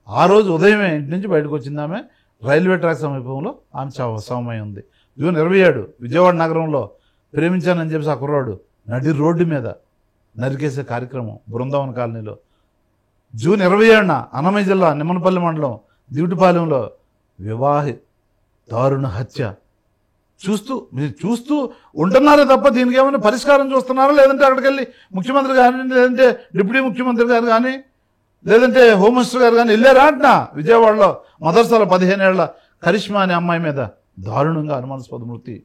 ఆ రోజు ఉదయమే ఇంటి నుంచి బయటకు వచ్చింది ఆమె. రైల్వే ట్రాక్ సమీపంలో ఆమె శవమై ఉంది. జూన్ 27 విజయవాడ నగరంలో ప్రేమించానని చెప్పేసి ఆ కుర్రాడు నడి రోడ్డు మీద నరికేసే కార్యక్రమం బృందావన కాలనీలో. జూన్ 27న అన్నమయ్య జిల్లా నిమ్మనపల్లి మండలం దివిటిపాలెంలో వివాహి దారుణ హత్య. మీరు చూస్తూ ఉంటున్నారే తప్ప దీనికి ఏమైనా పరిష్కారం చూస్తున్నారా? లేదంటే అక్కడికి వెళ్ళి ముఖ్యమంత్రి కానీ, లేదంటే డిప్యూటీ ముఖ్యమంత్రి గారు కానీ, లేదంటే హోమ్ మినిస్టర్ గారు కానీ వెళ్ళారా అంటున్నా? విజయవాడలో మదర్సాలో 15 ఏళ్ల కరిష్మా అనే అమ్మాయి మీద దారుణంగా అనుమానాస్పద మృతి.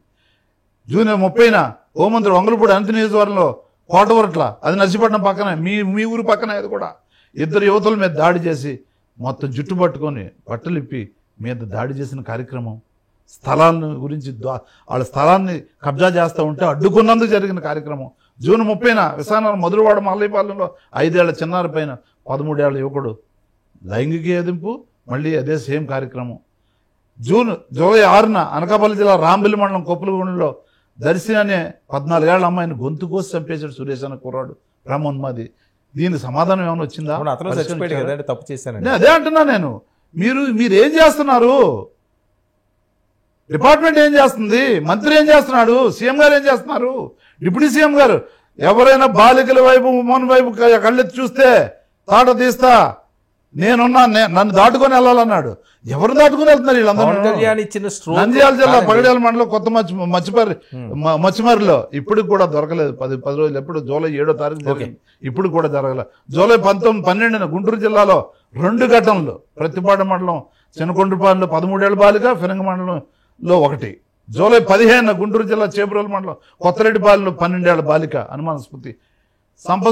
జూన్ 30న హోంమంత్రి వంగలపూడి అనంత నియోజకవర్గంలో కోటవరట్ల, అది నర్సీపట్నం పక్కన, మీ ఊరు పక్కన, అది కూడా 2 యువతుల మీద దాడి చేసి మొత్తం జుట్టు పట్టుకొని బట్టలిప్పి మీద దాడి చేసిన కార్యక్రమం. స్థలాలను గురించి వాళ్ళ స్థలాన్ని కబ్జా చేస్తూ ఉంటే అడ్డుకున్నందుకు జరిగిన కార్యక్రమం. జూన్ 30న విశాఖ మధురవాడ మల్లయ్యపాలెంలో 5 ఏళ్ల చిన్నారి పైన 13 ఏళ్ల యువకుడు లైంగిక వేధింపు, మళ్ళీ అదే సేమ్ కార్యక్రమం. జూలై 6న అనకాపల్లి జిల్లా రాంబిల్లి మండలం కొప్పులగూడెంలో దర్శి అనే 14 ఏళ్ల అమ్మాయిని గొంతు కోసి చంపేశాడు సురేష్ అనే కుర్రాడు, బ్రహ్మోన్మాది. దీనికి సమాధానం ఏమైనా వచ్చిందా? తప్పు చేశాను అదే అంటున్నా నేను. మీరేం చేస్తున్నారు? డిపార్ట్మెంట్ ఏం చేస్తుంది? మంత్రి ఏం చేస్తున్నాడు? సీఎం గారు ఏం చేస్తున్నారు? డిప్యూటీ సీఎం గారు ఎవరైనా బాలికల వైపు ఉమ్మన్ వైపు కళ్ళెత్తి చూస్తే తాట తీస్తా, నేనున్నా, నన్ను దాటుకొని వెళ్ళాలన్నాడు. ఎవరు దాటుకుని వెళ్తున్నారు వీళ్ళందరూ? నంద్యాల జిల్లా పగడేల మండలం కొత్త మచ్చిమరిలో ఇప్పటికి కూడా దొరకలేదు. 10 రోజులు, ఎప్పుడు జూలై 7వ తారీఖు జరిగింది, ఇప్పుడు కూడా జరగలేదు. జూలై 12న గుంటూరు జిల్లాలో 2 ఘటనలు. ప్రతిపాడు మండలం చిన్నకొండ్రపాలెంలో 13 ఏళ్ల బాలిక, ఫిరంగ మండలంలో 1. జూలై 15న గుంటూరు జిల్లా చేబ్రోలు మండలం కొత్తరెడ్డిపాలెంలో 12 ఏళ్ల బాలిక అనుమానాస్పది. సంపద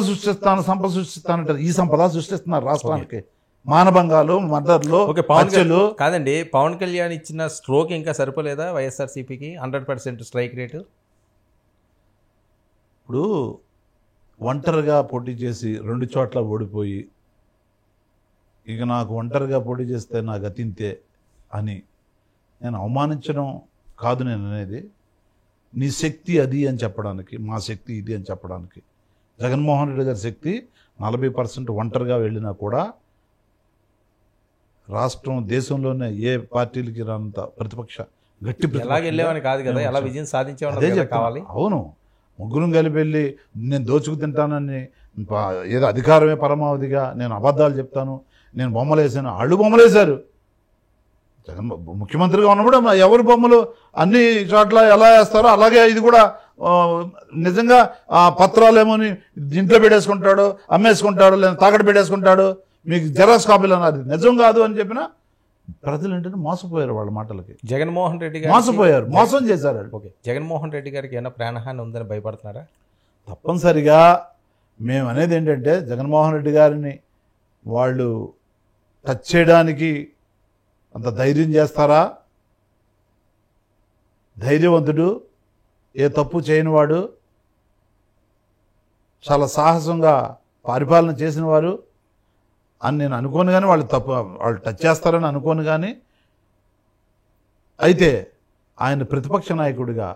సృష్టిస్తానంటారు. ఈ సంపద సృష్టిస్తున్నారు రాష్ట్రానికి. మానభంగాలు, మర్డర్లు, హత్యలు. కాదండి, పవన్ కళ్యాణ్ ఇచ్చిన స్ట్రోక్ ఇంకా సరిపోలేదా వైఎస్ఆర్సీపీకి? 100% స్ట్రైక్ రేటు. ఇప్పుడు ఒంటరిగా పోటీ చేసి 2 చోట్ల ఓడిపోయి, ఇక నాకు ఒంటరిగా పోటీ చేస్తే నా గతింతే అని నేను అవమానించడం కాదు నేను అనేది. నీ శక్తి అది అని చెప్పడానికి, మా శక్తి ఇది అని చెప్పడానికి. జగన్మోహన్ రెడ్డి గారి శక్తి 40% ఒంటరిగా వెళ్ళినా కూడా రాష్ట్రం, దేశంలోనే ఏ పార్టీలకి రానంత ప్రతిపక్ష గట్టి వెళ్ళేవని కాదు కదా, ఎలా విజయం సాధించేవాళ్ళు కావాలి. అవును, ముగ్గురం కలిపి వెళ్ళి నేను దోచుకు తింటానని, ఏదో అధికారమే పరమావధిగా నేను అబద్ధాలు చెప్తాను, నేను బొమ్మలు వేసాను, వాళ్ళు బొమ్మలు వేశారు. జగన్ ముఖ్యమంత్రిగా ఉన్నప్పుడు ఎవరి బొమ్మలు అన్ని చోట్ల ఎలా వేస్తారో అలాగే ఇది కూడా నిజంగా ఆ పత్రాలు ఏమోని ఇంట్లో పెట్టేసుకుంటాడు, అమ్మేసుకుంటాడు, లేదా తాకట్టు పెట్టేసుకుంటాడు, మీకు జెరాక్స్ కాపీలు అన్నది నిజం కాదు అని చెప్పినా ప్రజలు ఏంటంటే మోసపోయారు వాళ్ళ మాటలకి. జగన్మోహన్ రెడ్డి గారు మోసపోయారు, మోసం చేశారు. ఓకే, జగన్మోహన్ రెడ్డి గారికి ఏమైనా ప్రాణహాని ఉందని భయపడుతున్నారా? తప్పనిసరిగా మేము అనేది ఏంటంటే జగన్మోహన్ రెడ్డి గారిని వాళ్ళు టచ్ చేయడానికి అంత ధైర్యం చేస్తారా? ధైర్యవంతుడు, ఏ తప్పు చేయనివాడు, చాలా సాహసంగా పరిపాలన చేసిన వారు అని నేను అనుకోను. కానీ వాళ్ళు టచ్ చేస్తారని అనుకోను. కానీ అయితే ఆయన ప్రతిపక్ష నాయకుడిగా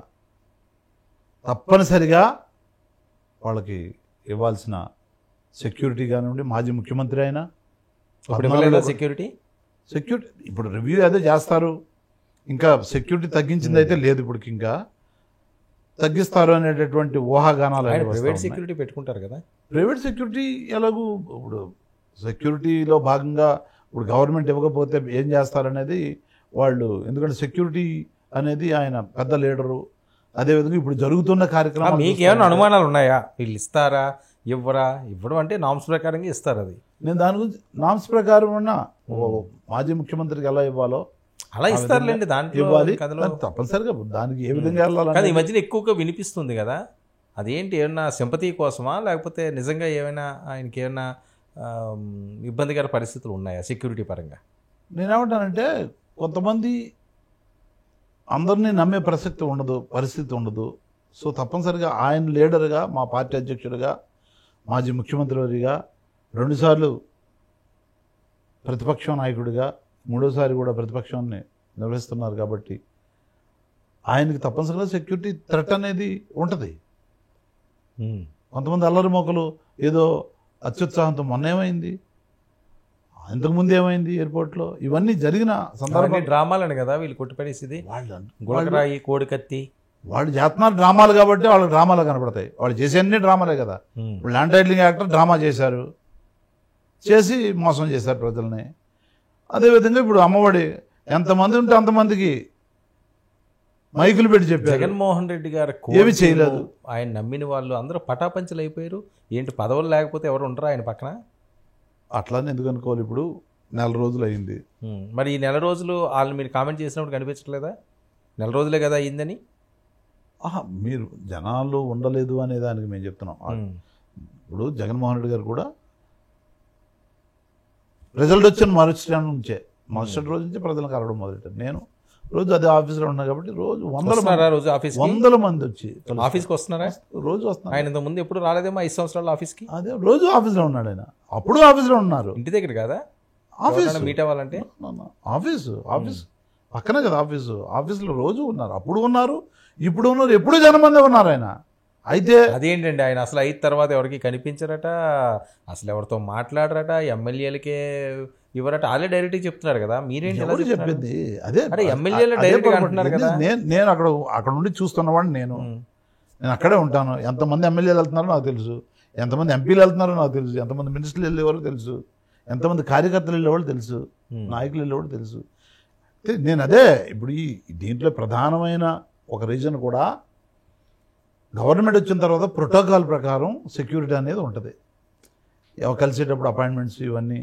తప్పనిసరిగా వాళ్ళకి ఇవ్వాల్సిన సెక్యూరిటీ కానివ్వండి, మాజీ ముఖ్యమంత్రి అయినా సెక్యూరిటీ ఇప్పుడు రివ్యూ అదే చేస్తారు. ఇంకా సెక్యూరిటీ తగ్గించింది అయితే లేదు, ఇప్పుడు ఇంకా తగ్గిస్తారు అనేటటువంటి ఊహాగానాలు ప్రైవేట్ సెక్యూరిటీ పెట్టుకుంటారు కదా. ప్రైవేట్ సెక్యూరిటీ ఎలాగూ ఇప్పుడు సెక్యూరిటీలో భాగంగా ఇప్పుడు గవర్నమెంట్ ఇవ్వకపోతే ఏం చేస్తారనేది వాళ్ళు, ఎందుకంటే సెక్యూరిటీ అనేది ఆయన పెద్ద లీడరు. అదేవిధంగా ఇప్పుడు జరుగుతున్న కార్యక్రమం మీకేమైనా అనుమానాలు ఉన్నాయా? వీళ్ళు ఇస్తారా ఇవ్వరా? ఇవ్వడం అంటే నామ్స్ ప్రకారంగా ఇస్తారు. అది నేను దాని గురించి నామ్స్ ప్రకారం ఉన్న మాజీ ముఖ్యమంత్రికి ఎలా ఇవ్వాలో అలా ఇస్తారులేండి, దాంట్లో ఇవ్వాలి కథలో తప్పనిసరిగా. దానికి ఏ విధంగా వెళ్ళాలి కానీ ఈ మధ్యన ఎక్కువగా వినిపిస్తుంది కదా, అదేంటి ఏమన్నా సింపతి కోసమా లేకపోతే నిజంగా ఏమైనా ఆయనకి ఏమైనా ఇబ్బందికర పరిస్థితులు ఉన్నాయా సెక్యూరిటీ పరంగా? నేనేమంటానంటే కొంతమంది అందరినీ నమ్మే పరిస్థితి ఉండదు. సో తప్పనిసరిగా ఆయన లీడర్గా, మా పార్టీ అధ్యక్షుడిగా, మాజీ ముఖ్యమంత్రి వారిగా, 2 సార్లు ప్రతిపక్ష నాయకుడిగా, 3వసారి కూడా ప్రతిపక్షాన్ని నిర్వహిస్తున్నారు కాబట్టి ఆయనకి తప్పనిసరిగా సెక్యూరిటీ థ్రెట్ అనేది ఉంటుంది. కొంతమంది అల్లరి మొక్కలు ఏదో అత్యుత్సాహంతో మొన్న ఏమైంది, ఇంతకుముందు ఏమైంది ఎయిర్పోర్ట్లో, ఇవన్నీ జరిగిన సందర్భం డ్రామాలని కదా వీళ్ళు కొట్టిపడేసింది. గులకరాయి, కోడికత్తి వాళ్ళు చేస్తున్నారు డ్రామాలు కాబట్టి వాళ్ళకి డ్రామాలు కనపడతాయి. వాళ్ళు చేసే అన్ని డ్రామాలే కదా. ఇప్పుడు ల్యాండ్ టైటిలింగ్ యాక్టర్ డ్రామా చేసి మోసం చేశారు ప్రజల్ని. అదేవిధంగా ఇప్పుడు అమ్మఒడి ఎంతమంది ఉంటే అంతమందికి మైకులు పెట్టి చెప్పారు. జగన్మోహన్ రెడ్డి గారు ఏమి చేయలేదు. ఆయన నమ్మిన వాళ్ళు అందరూ పటాపంచలు అయిపోయారు. ఏంటి పదవులు లేకపోతే ఎవరు ఉండరా ఆయన పక్కన? అట్లానే ఎందుకు అనుకోవాలి. ఇప్పుడు 1 నెల రోజులు అయింది. మరి ఈ 1 నెల రోజులు వాళ్ళు మీరు కామెంట్ చేసినప్పుడు కనిపించట్లేదా 1 నెల రోజులే కదా అయిందని? మీరు జనాల్లో ఉండలేదు అనే దానికి మేము చెప్తున్నాం. ఇప్పుడు జగన్మోహన్ రెడ్డి గారు కూడా రిజల్ట్ వచ్చిన మరుసటి రోజు నుంచి ప్రజలను కలవడం మొదలెట్టారు. నేను రోజు అదే ఆఫీస్లో ఉన్నా కాబట్టి రోజు వందల మంది వచ్చి ఆఫీస్కి వస్తున్నారా? రోజు వస్తున్నారు. ఆయన ఇంత ముందు ఎప్పుడు రాలేదేమో 5 సంవత్సరాలు ఆఫీస్కి. అదే రోజు ఆఫీస్లో ఉన్నాడు ఆయన. అప్పుడు ఆఫీస్లో ఉన్నారు. ఇంటి దగ్గర కదా ఆఫీస్ మీట్ అవ్వాలంటే ఆఫీస్ పక్కనే కదా ఆఫీసులో రోజు ఉన్నారు. అప్పుడు ఉన్నారు, ఇప్పుడు ఉన్నారు, ఎప్పుడు జనమంది ఉన్నారు ఆయన. అయితే అదేంటండి ఆయన అసలు అయిన తర్వాత ఎవరికి కనిపించరట, అసలు ఎవరితో మాట్లాడరట, ఎమ్మెల్యేలకే ఇవ్వరట. వాళ్ళే డైరెక్ట్గా చెప్తున్నారు కదా. మీరేంటి చెప్పింది? అదే ఎమ్మెల్యేలు డైరెక్ట్గా అంటున్నారు కదా. నేను అక్కడ నుండి చూస్తున్నవాడిని. నేను అక్కడే ఉంటాను. ఎంతమంది ఎమ్మెల్యేలు వెళ్తున్నారో నాకు తెలుసు, ఎంతమంది ఎంపీలు వెళ్తున్నారో నాకు తెలుసు, ఎంతమంది మినిస్టర్లు వెళ్ళేవారో తెలుసు, ఎంతమంది కార్యకర్తలు వెళ్ళేవాళ్ళు తెలుసు, నాయకులు వెళ్ళేవాళ్ళు తెలుసు. నేను అదే ఇప్పుడు దీంట్లో ప్రధానమైన ఒక రీజన్ కూడా గవర్నమెంట్ వచ్చిన తర్వాత ప్రోటోకాల్ ప్రకారం సెక్యూరిటీ అనేది ఉంటుంది. కలిసేటప్పుడు అపాయింట్మెంట్స్ ఇవన్నీ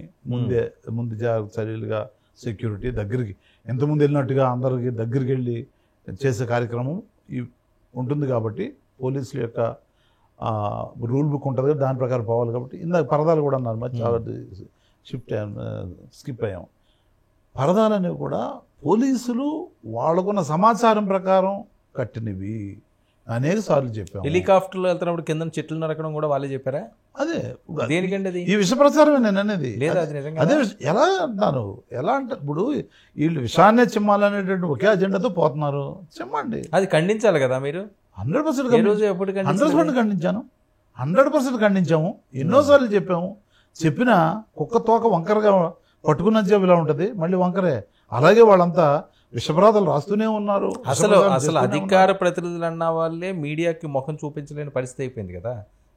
ముందు చర్యలుగా సెక్యూరిటీ దగ్గరికి ఎంతమంది వెళ్ళినట్టుగా అందరికి దగ్గరికి వెళ్ళి చేసే కార్యక్రమం ఉంటుంది. కాబట్టి పోలీసుల యొక్క రూల్ బుక్ ఉంటుంది కదా, దాని ప్రకారం పోవాలి. కాబట్టి ఇందాక పరదాలు కూడా అన్నారు, మరి చాలా స్కిప్ అయ్యాం. పరదాలు అనేవి కూడా పోలీసులు వాళ్ళకున్న సమాచారం ప్రకారం కట్టినవి అనేక సార్లు చెప్పాము. హెలికాప్టర్లో వెళ్తున్నప్పుడు కింద చెట్లు నరకడం కూడా వాళ్ళే చెప్పారా? అదే దేనికండి అది? ఈ విష ప్రచారమే నేను అనేది. లేదా అది నిజంగా అదే ఎలా అంటాను, ఎలా అంటే ఇప్పుడు వీళ్ళు విషాన్నే చిమ్మాలనేటువంటి ఒకే అజెండాతో పోతున్నారు. చిమ్మండి, అది ఖండించాలి కదా మీరు. 100% ఖండించాను. 100% ఖండించాము. ఎన్నోసార్లు చెప్పాము. చెప్పినా కుక్క తోక వంకరగా పట్టుకున్న ఇలా ఉంటుంది, మళ్ళీ వంకరే. అలాగే వాళ్ళంతా విషప్రాదాలు రాస్తూనే ఉన్నారు. అసలు అధికార ప్రతినిధులు అన్న వాళ్ళే మీడియాకి ముఖం చూపించలేని పరిస్థితి అయిపోయింది కదా.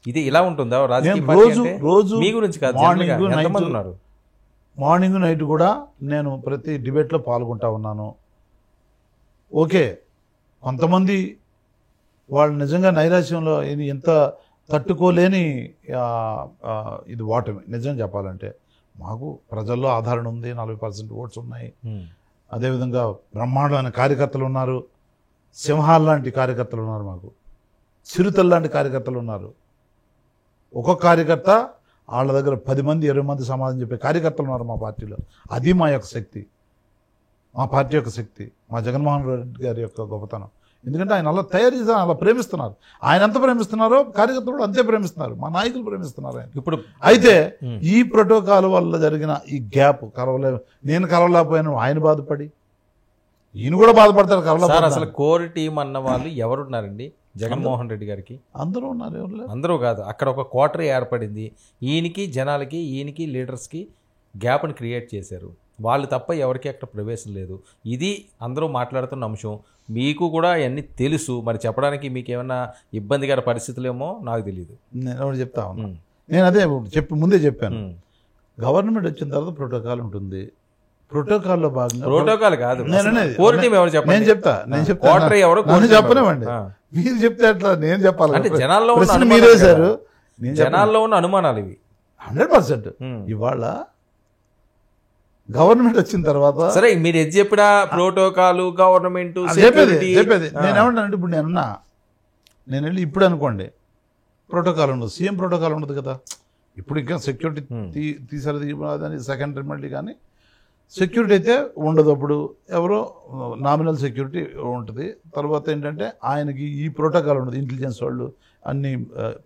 ఇది ఇలా ఉంటుందా రోజు మీ గురించి కాదు, మార్నింగ్ నైట్ కూడా నేను ప్రతి డిబేట్లో పాల్గొంటా ఉన్నాను. ఓకే, కొంతమంది వాళ్ళు నిజంగా నైరాశ్యంలో ఇది ఎంత తట్టుకోలేని ఇది ఓటమి. నిజం చెప్పాలంటే మాకు ప్రజల్లో ఆదరణ ఉంది, 40% ఓట్స్ ఉన్నాయి. అదేవిధంగా బ్రహ్మాండమైన కార్యకర్తలు ఉన్నారు, సింహాల్ లాంటి కార్యకర్తలు ఉన్నారు, మాకు చిరుతలు లాంటి కార్యకర్తలు ఉన్నారు. ఒక్కొక్క కార్యకర్త వాళ్ళ దగ్గర 10 మంది 20 మంది సమాధానం చెప్పే కార్యకర్తలు ఉన్నారు మా పార్టీలో. అది మా యొక్క శక్తి, మా పార్టీ యొక్క శక్తి, మా జగన్మోహన్ రెడ్డి గారి యొక్క గొప్పతనం. ఎందుకంటే ఆయన అలా తయారు చేసి అలా ప్రేమిస్తున్నారు. ఆయన ఎంత ప్రేమిస్తున్నారో కార్యకర్తలు అంతే ప్రేమిస్తున్నారు, మా నాయకులు ప్రేమిస్తున్నారు ఆయన. ఇప్పుడు అయితే ఈ ప్రోటోకాల్ వల్ల జరిగిన ఈ గ్యాప్ నేను కలవలేకపోయాను, ఆయన బాధపడి ఈయన కూడా బాధపడతారు కరలో. సార్ అసలు కోర్ టీం అన్న వాళ్ళు ఎవరున్నారండి జగన్మోహన్ రెడ్డి గారికి? అందరూ ఉన్నారు, ఎవరు లేరు. అందరూ కాదు, అక్కడ ఒక క్వార్టర్ ఏర్పడింది. ఈయనకి జనాలకి, ఈయనకి లీడర్స్కి గ్యాప్ని క్రియేట్ చేశారు. వాళ్ళు తప్ప ఎవరికి అక్కడ ప్రవేశం లేదు. ఇది అందరూ మాట్లాడుతున్న అంశం. మీకు కూడా అవన్నీ తెలుసు. మరి చెప్పడానికి మీకు ఏమైనా ఇబ్బందికర పరిస్థితులేమో నాకు తెలియదు. నేను ఎవరు చెప్తా ఉన్నా, నేను అదే ముందే చెప్పాను. గవర్నమెంట్ వచ్చిన తర్వాత ప్రోటోకాల్ ఉంటుంది. ప్రోటోకాల్లో భాగంగా ప్రోటోకాల్ కాదు, కోర్ టీం ఎవరు చెప్పండి. నేను చెప్తా క్వార్టర్ ఎవరు చెప్పనివ్వండి. మీరు చెప్తే అట్లా నేను చెప్పాలి. అంటే జనాల్లో ఉన్న ప్రశ్న మీరు వేశారు, జనాల్లో ఉన్న అనుమానాలు ఇవి. 100%. ఇవాళ గవర్నమెంట్ వచ్చిన తర్వాత సరే మీరు ఏది చెప్పినా ప్రోటోకాల్, గవర్నమెంట్ చెప్పేది నేనేమంటానంటే, ఇప్పుడు నేను వెళ్ళి ఇప్పుడు అనుకోండి ప్రోటోకాల్ ఉండదు, సీఎం ప్రోటోకాల్ ఉండదు కదా. ఇప్పుడు ఇంకా సెక్యూరిటీ తీసారి అదని సెకండరీ మళ్ళీ, కానీ సెక్యూరిటీ అయితే ఉండదు. అప్పుడు ఎవరో నామినల్ సెక్యూరిటీ ఉంటుంది. తర్వాత ఏంటంటే ఆయనకి ఈ ప్రోటోకాల్ ఉండదు. ఇంటెలిజెన్స్ వాళ్ళు అన్ని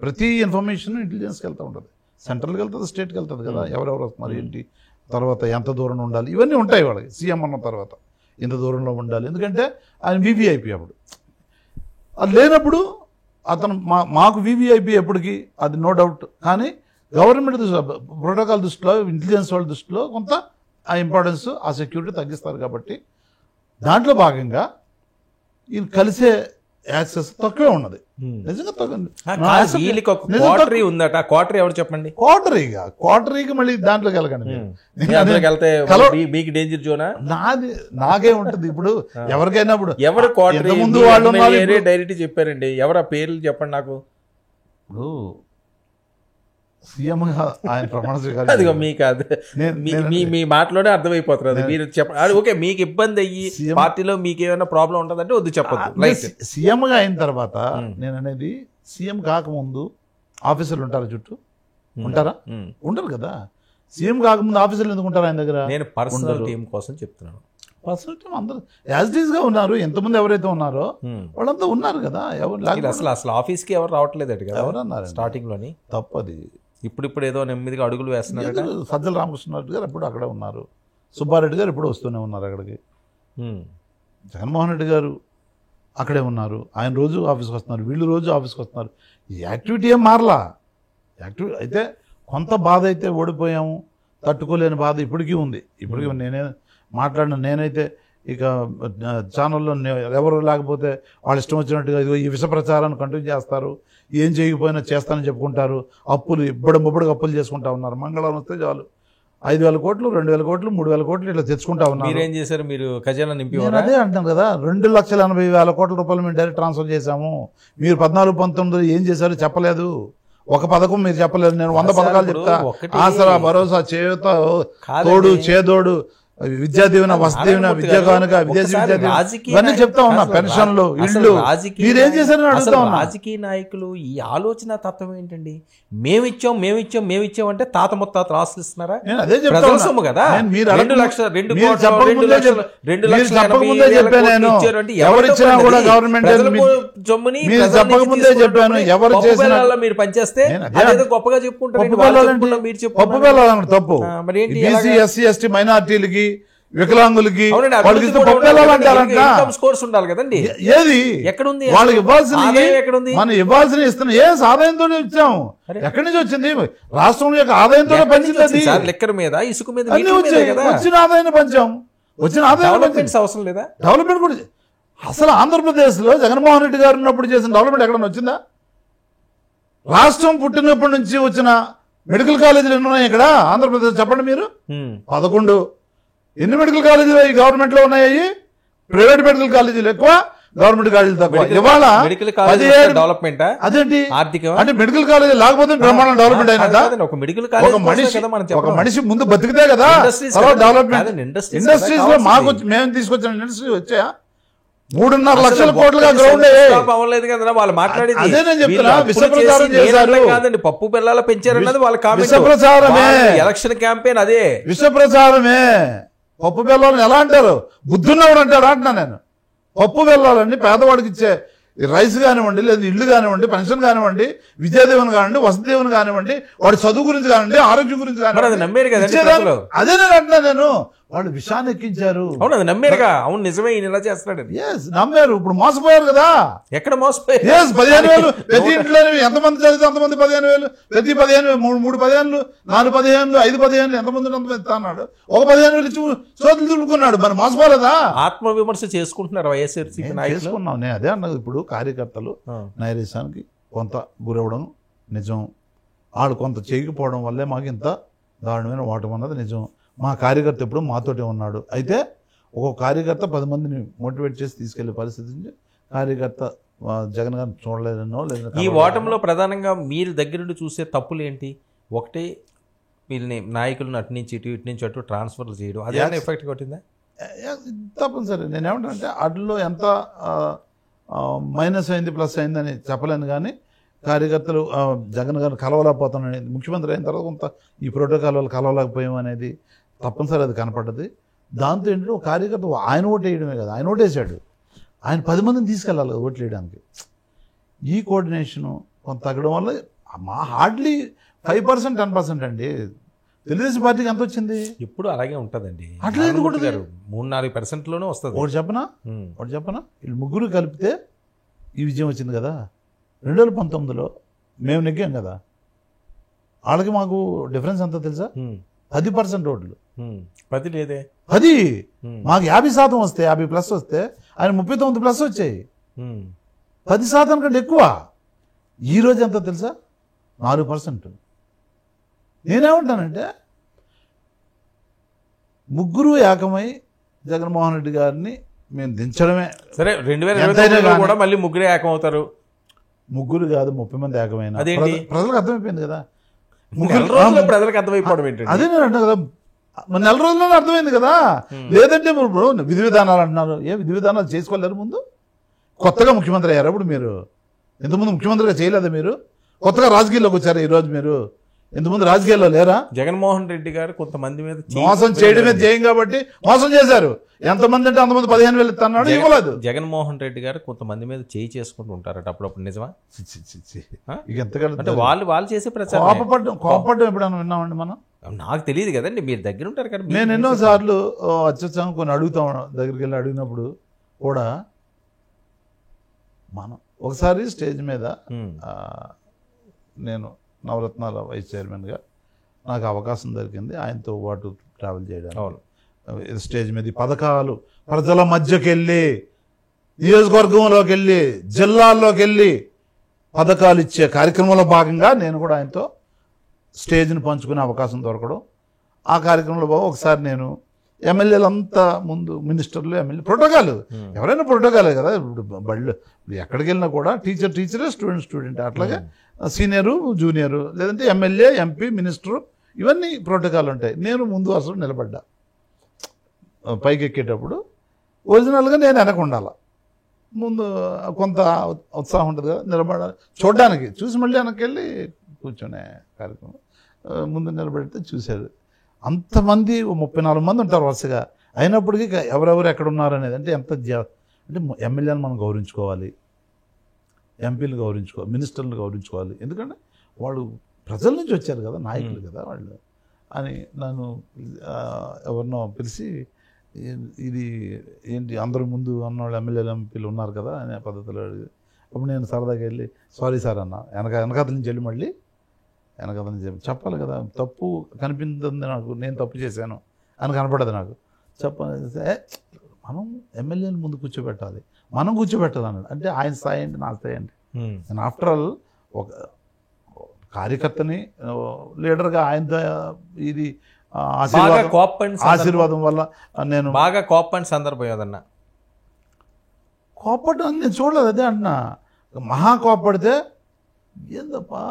ప్రతి ఇన్ఫర్మేషన్ ఇంటెలిజెన్స్కి వెళ్తూ ఉంటుంది. సెంట్రల్కి వెళ్తుంది, స్టేట్కి వెళ్తుంది కదా, ఎవరెవరు వస్తున్నారు ఏంటి, తర్వాత ఎంత దూరం ఉండాలి, ఇవన్నీ ఉంటాయి వాళ్ళకి. సీఎం అన్న తర్వాత ఇంత దూరంలో ఉండాలి, ఎందుకంటే ఆయన వివిఐపి. అప్పుడు అది లేనప్పుడు అతను మాకు వివిఐపి ఎప్పటికీ, అది నో డౌట్. కానీ గవర్నమెంట్ ప్రోటోకాల్ దృష్టిలో, ఇంటెలిజెన్స్ వాళ్ళ దృష్టిలో కొంత ఆ ఇంపార్టెన్స్, ఆ సెక్యూరిటీ తగ్గిస్తారు. కాబట్టి దాంట్లో భాగంగా ఈయన కలిసే యాక్సెస్ తక్కువే ఉన్నది. నిజంగా ఉందట. క్వార్టర్ ఎవరు చెప్పండి? క్వార్టరీకి మళ్ళీ దాంట్లోకి వెళ్ళకండి. మీకు డేంజర్ జోనా? నాకే ఉంటుంది. ఇప్పుడు ఎవరికైనా ఇప్పుడు ఎవరు క్వార్టర్ ముందు వాళ్ళు డైరెక్ట్ చెప్పారండి. ఎవరు ఆ పేర్లు చెప్పండి నాకు. ఇప్పుడు సీఎం ఆయన ప్రమాణ స్వీకారం, అదిగో మీకు అది మీ మాటలోనే అర్థమైపోతుంది. మీరు చెప్పండి. ఓకే, మీకు ఇబ్బంది అయ్యి పార్టీలో మీకు ఏమైనా ప్రాబ్లం ఉంటుందంటే వద్దు చెప్పదు. సీఎంగా అయిన తర్వాత నేను అనేది, సీఎం కాకముందు ఆఫీసర్లు ఉంటారా చుట్టూ? ఉంటారా? ఉండరు కదా. సీఎం కాకముందు ఆఫీసర్లు ఎందుకు ఉంటారు ఆయన దగ్గర? నేను పర్సనల్ టీం కోసం చెప్తున్నాను. పర్సనల్ టీం అందరూ యాజ్ ఇట్ ఈస్ గా ఉన్నారు. ఎంతమంది ఎవరైతే ఉన్నారో వాళ్ళంతా ఉన్నారు కదా. ఎవరు అసలు ఆఫీస్కి ఎవరు రావట్లేదు కదా. ఎవరన్నారు స్టార్టింగ్ లోని? తప్పది. ఇప్పుడు ఏదో నెమ్మదిగా అడుగులు వేస్తున్నారు. సజ్జల రామకృష్ణారెడ్డి గారు ఎప్పుడు అక్కడే ఉన్నారు. సుబ్బారెడ్డి గారు ఎప్పుడు వస్తూనే ఉన్నారు అక్కడికి. జగన్మోహన్ రెడ్డి గారు అక్కడే ఉన్నారు. ఆయన రోజు ఆఫీస్కి వస్తున్నారు, వీళ్ళు రోజు ఆఫీస్కి వస్తున్నారు. ఈ యాక్టివిటీ ఏం మారలా. యాక్టివిటీ అయితే కొంత బాధ అయితే ఓడిపోయాము, తట్టుకోలేని బాధ ఇప్పటికీ ఉంది. ఇప్పటికీ నేనైతే ఇక ఛానల్లో ఎవరు లేకపోతే వాళ్ళు ఇష్టం వచ్చినట్టుగా ఈ విష ప్రచారాన్ని కంటిన్యూ చేస్తారు. ఏం చేయకపోయినా చేస్తానని చెప్పుకుంటారు. అప్పులు ఇబ్బడికి అప్పులు చేసుకుంటా ఉన్నారు. మంగళవారం వస్తే చాలు 5,000 కోట్లు, 2,000 కోట్లు, 3,000 కోట్లు ఇట్లా తెచ్చుకుంటా ఉన్నారు. మీరేం చేశారు? మీరు ఖజానా నింపి? అదే అంటాం కదా, 2,80,000 కోట్ల రూపాయలు మేము డైరెక్ట్ ట్రాన్స్ఫర్ చేశాము. మీరు 14-19 ఏం చేశారు చెప్పలేదు. ఒక పథకం మీరు చెప్పలేదు. నేను 100 పథకాలు చెప్తా. ఆసరా, భరోసా, చేయూత, తోడు, చేదోడు, విద్యా దీవెన, వసతి దీవెన, విద్యా కానుక, విదేశీ విద్యా దీవెన, ఇవన్నీ చెప్తా ఉన్నా. పెన్షన్లు, ఇళ్ళు, మీరేం చేశారని అడుగుతా ఉన్నా. రాజకీయ నాయకులు ఈ ఆలోచన తత్వం ఏంటండి? మేమిచ్చాం అంటే తాత ముత్తాత రాసులు ఇస్తున్నారా? అదే చెప్తా సొమ్ము కదా. 2 లక్షలు ఎవరిచ్చినా కూడా గవర్నమెంట్ జమ్ముని చెప్పకముందే చెప్పాను. ఎవరు చేసినా మీరు పనిచేస్తే గొప్పగా చెప్పుకుంటారు. పప్పు బెల్లాలు తప్పు. బీసీ, ఎస్సీ, ఎస్టీ, మైనార్టీలకి, వికలాంగులకి వాళ్ళకి స్కోర్స్ ఉండాలి కదండి. ఏది ఎక్కడుంది? వాళ్ళకి ఇవ్వాల్సిన మనం ఇవ్వాల్సిన ఇస్తున్నాం. ఏ ఆదాయంతోనే ఇచ్చాము. ఎక్కడి నుంచి వచ్చింది? రాష్ట్రం యొక్క ఆదాయంతోనే పంచింది. లెక్కర్ మీద, ఇసుక మీద వచ్చిన ఆదాయాన్ని పంచాం. వచ్చిన ఆదాయం అవసరం లేదా? డెవలప్మెంట్ కూడా అసలు ఆంధ్రప్రదేశ్ లో జగన్మోహన్ రెడ్డి గారు ఉన్నప్పుడు చేసిన డెవలప్మెంట్ ఎక్కడన్నా వచ్చిందా? రాష్ట్రం పుట్టినప్పటి నుంచి వచ్చిన మెడికల్ కాలేజీలు ఎన్ని ఉన్నాయి ఇక్కడ ఆంధ్రప్రదేశ్? చెప్పండి మీరు. 11. ఎన్ని మెడికల్ కాలేజీలు ఈ గవర్నమెంట్ లో ఉన్నాయి? ప్రైవేట్ మెడికల్ కాలేజీలు ఎక్కువ, గవర్నమెంట్ కాలేజీలు తక్కువ. ఇవాళ డెవలప్మెంట్ అదేంటి? అంటే మెడికల్ కాలేజీ లేకపోతే బ్రహ్మాండం డెవలప్మెంట్ అయినట్ట. ఒక మనిషి ముందు బతికితే కదా డెవలప్మెంట్. ఇండస్ట్రీస్ లో మేము తీసుకొచ్చిన ఇండస్ట్రీ వచ్చాయా? 3.5 లక్షల కోట్లుగా గ్రౌండ్ అవ్వలేదు కదా. వాళ్ళు మాట్లాడేది అదే నేను చెప్తున్నా. విషప్రచారం చేశారు కాదండి, పప్పు బెల్లాల పెంచారన్నది వాళ్ళ విషప్రచారమే. ఎలక్షన్ క్యాంపెయిన్ అదే విషప్రచారమే. పప్పు బెల్లాలను ఎలా అంటారు? బుద్ధున్నవాడు అంటారు అంటున్నా నేను. పప్పు బెల్లాలని పేదవాడికి ఇచ్చే రైస్ కానివ్వండి, లేదా ఇల్లు కానివ్వండి, పెన్షన్ కానివ్వండి, విద్యాదీవెన కానివ్వండి, వసతి దీవెన కానివ్వండి, వాడి చదువు గురించి కానివ్వండి, ఆరోగ్యం గురించి కానివ్వండి, అదే నేను అంటున్నా. నేను వాళ్ళు విషాన్ని ఎక్కించారు. అవును, అది నమ్మారుగా. అవును, నిజమే, ఈయన ఇలా చేస్తున్నాడు. ఎస్, నమ్మారు. ఇప్పుడు మోసపోయారు కదా. ఎక్కడ మోసపోయారు? ఎస్, 15,000 ప్రతి ఇంట్లో ఎంతమంది చదివితే అంతమంది 15,000, ప్రతి 15,000, 3 15,000, 4 15,000, 5 15,000, ఎంతమంది అంతమంది ఇస్తా అన్నాడు. ఒక 15,000 ఇచ్చి సోదలు దులుపుకున్నాడు. మరి మోసపోలేదా? ఆత్మవిమర్శ చేసుకుంటున్నారు వైఎస్ఆర్సీపీ నాయకులు. చేసుకున్నాం. నేను అదే అన్నది. ఇప్పుడు కార్యకర్తలు నైరేశానికి కొంత గురవడం నిజం. వాళ్ళు కొంత చేయకపోవడం వల్లే మాకు ఇంత దారుణమైన ఓటమి అన్నది నిజం. మా కార్యకర్త ఎప్పుడు మాతోటే ఉన్నాడు. అయితే ఒక్కొక్క కార్యకర్త 10 మందిని మోటివేట్ చేసి తీసుకెళ్లే పరిస్థితి నుంచి కార్యకర్త జగన్ గారిని చూడలేదనో లేదా. ఈ ఓటమిలో ప్రధానంగా మీరు దగ్గరుండి చూసే తప్పులు ఏంటి? ఒకటి, వీళ్ళని నాయకులను అటు నుంచి ఇటు, ఇటు నుంచి అటు ట్రాన్స్ఫర్లు చేయడం, అదే ఎఫెక్ట్ కొట్టిందా? తప్పనిసరి. నేనేమంటానంటే అడ్లో ఎంత మైనస్ అయింది ప్లస్ అయిందని చెప్పలేను. కానీ కార్యకర్తలు జగన్ గారిని కలవలేకపోతాననేది, ముఖ్యమంత్రి అయిన తర్వాత కొంత ఈ ప్రోటోకాల్ వాళ్ళు కలవలేకపోయాం అనేది తప్పనిసరి అది కనపడ్డది. దాంతో ఏంటంటే ఒక కార్యకర్త ఆయన ఓటు వేయడమే కదా, ఆయన ఓటేసాడు. ఆయన 10 మందిని తీసుకెళ్ళాలి కదా ఓట్లు వేయడానికి. ఈ కోఆర్డినేషను కొంత తగ్గడం వల్ల మా హార్డ్లీ 5%, 10% అండి. తెలుగుదేశం పార్టీకి ఎంత వచ్చింది? ఇప్పుడు అలాగే ఉంటుందండి. అట్లా ఎందుకు ఉంటుంది? 3-4%లోనే వస్తుంది. ఒకటి చెప్పనా, వీళ్ళు ముగ్గురు కలిపితే ఈ విజయం వచ్చింది కదా. 2019లో మేము నెగ్గాం కదా. వాళ్ళకి మాకు డిఫరెన్స్ ఎంత తెలుసా? 10% ఓట్లు. 10 లేదే. 10 మాకు 50% వస్తే, 50+ వస్తే ఆయన 39+ వచ్చాయి. 10% కంటే ఎక్కువ. ఈరోజు ఎంత తెలుసా? 4%. నేనేమంటానంటే ముగ్గురు ఏకమై జగన్మోహన్ రెడ్డి గారిని మేము దించడమే. సరే, 2029లో కూడా మళ్ళీ ముగ్గురే ఏకం అవుతారు. ముగ్గురు కాదు, 30 మంది ఏకమైన. అదేంటి? ప్రజలకు అర్థమైపోయింది కదా. ప్రజలకు అర్థమైపోవడం ఏంటంటే అదే నేను అంటాను కదా, నెల రోజుల్లోనే అర్థమైంది కదా. లేదంటే ఇప్పుడు విధి విధానాలు అంటున్నారు. ఏ విధి విధానాలు చేసుకోలేరు? ముందు కొత్తగా ముఖ్యమంత్రి అయ్యారు. ఇప్పుడు మీరు ఇంతకుముందు ముఖ్యమంత్రిగా చేయలేదా? మీరు కొత్తగా రాజకీయాల్లోకి వచ్చారు ఈరోజు. మీరు ఇంతకుముందు రాజకీయాల్లో లేరా? జగన్మోహన్ రెడ్డి గారు కొంతమంది మీద మోసం చేయడమే ధ్యేయం కాబట్టి మోసం చేశారు. ఎంతమంది అంటే అంతమంది 15,000 ఇస్తున్నాడు, ఇవ్వలేదు. జగన్మోహన్ రెడ్డి గారు కొంతమంది మీద చేయి చేసుకుంటూ ఉంటారట అప్పుడప్పుడు. నిజమా? ఇక ఎంతకంటే వాళ్ళు చేసే ప్రచారం. కోపపడ్డం ఎప్పుడైనా విన్నామండి మనం? నాకు తెలియదు కదండి, మీరు దగ్గర ఉంటారు కదా. నేను ఎన్నోసార్లు అత్యుత్సాహం కొన్ని అడుగుతాం, దగ్గరికి వెళ్ళి అడిగినప్పుడు కూడా మనం ఒకసారి స్టేజ్ మీద నేను నవరత్నాల వైస్ చైర్మన్గా నాకు అవకాశం దొరికింది ఆయనతో పాటు ట్రావెల్ చేయడానికి. స్టేజ్ మీద ఈ పథకాలు ప్రజల మధ్యకి వెళ్ళి, నియోజకవర్గంలోకి వెళ్ళి, జిల్లాల్లోకి వెళ్ళి పథకాలు ఇచ్చే కార్యక్రమంలో భాగంగా నేను కూడా ఆయనతో స్టేజ్ని పంచుకునే అవకాశం దొరకడం. ఆ కార్యక్రమంలో ఒకసారి నేను ఎమ్మెల్యేలంతా ముందు, మినిస్టర్లు, ఎమ్మెల్యే, ప్రోటోకాల్ ఎవరైనా ప్రోటోకాలే కదా. ఇప్పుడు బళ్ళు ఎక్కడికి వెళ్ళినా కూడా టీచరే, స్టూడెంట్ అట్లాగే సీనియరు, జూనియరు, లేదంటే ఎమ్మెల్యే, ఎంపీ, మినిస్టరు, ఇవన్నీ ప్రోటోకాల్ ఉంటాయి. నేను ముందు అసలు నిలబడ్డా. పైకి ఎక్కేటప్పుడు ఒరిజినల్గా నేను వెనక ఉండాలి. ముందు కొంత ఉత్సాహం ఉంటుంది కదా, నిలబడాలి చూడడానికి. చూసి మళ్ళీ వెనక్కి వెళ్ళి కూర్చునే కార్యక్రమం ముందు నిలబడితే చూశారు. అంతమంది 34 మంది ఉంటారు వరుసగా. అయినప్పటికీ ఎవరెవరు ఎక్కడ ఉన్నారు అనేది అంటే ఎంత అంటే ఎమ్మెల్యేలను మనం గౌరవించుకోవాలి, ఎంపీలు గౌరవించుకోవాలి, మినిస్టర్లను గౌరవించుకోవాలి. ఎందుకంటే వాళ్ళు ప్రజల నుంచి వచ్చారు కదా, నాయకులు కదా వాళ్ళు అని. నన్ను ఎవరినో పిలిచి ఇది ఏంటి అందరూ ముందు అన్నవాళ్ళు ఎమ్మెల్యేలు, ఎంపీలు ఉన్నారు కదా అనే పద్ధతిలో అడిగి, అప్పుడు నేను సరదాగా వెళ్ళి సారీ సార్ అన్న. వెనకాతల నుంచి వెళ్ళి మళ్ళీ వెనకాతల నుంచి చెప్పాలి కదా, తప్పు కనిపించింది నాకు, నేను తప్పు చేశాను అని కనపడదు నాకు. మనం ఎమ్మెల్యేని ముందు కూర్చోబెట్టాలి, మనం కూర్చోబెట్టాలి అంటే ఆయన స్థాయి ఏంటి, నా స్థాయి ఏంటి. నేను ఆఫ్టర్ ఆల్ ఒక కార్యకర్తని, లీడర్గా ఆయనతో ఇది ఆశీర్వాదం వల్ల నేను బాగా కోప్పని సందర్భం ఏదన్నా కోప్పడం నేను చూడలేదు. అదే అంటున్నా, మహా కోప్పడితే ఏందప్పా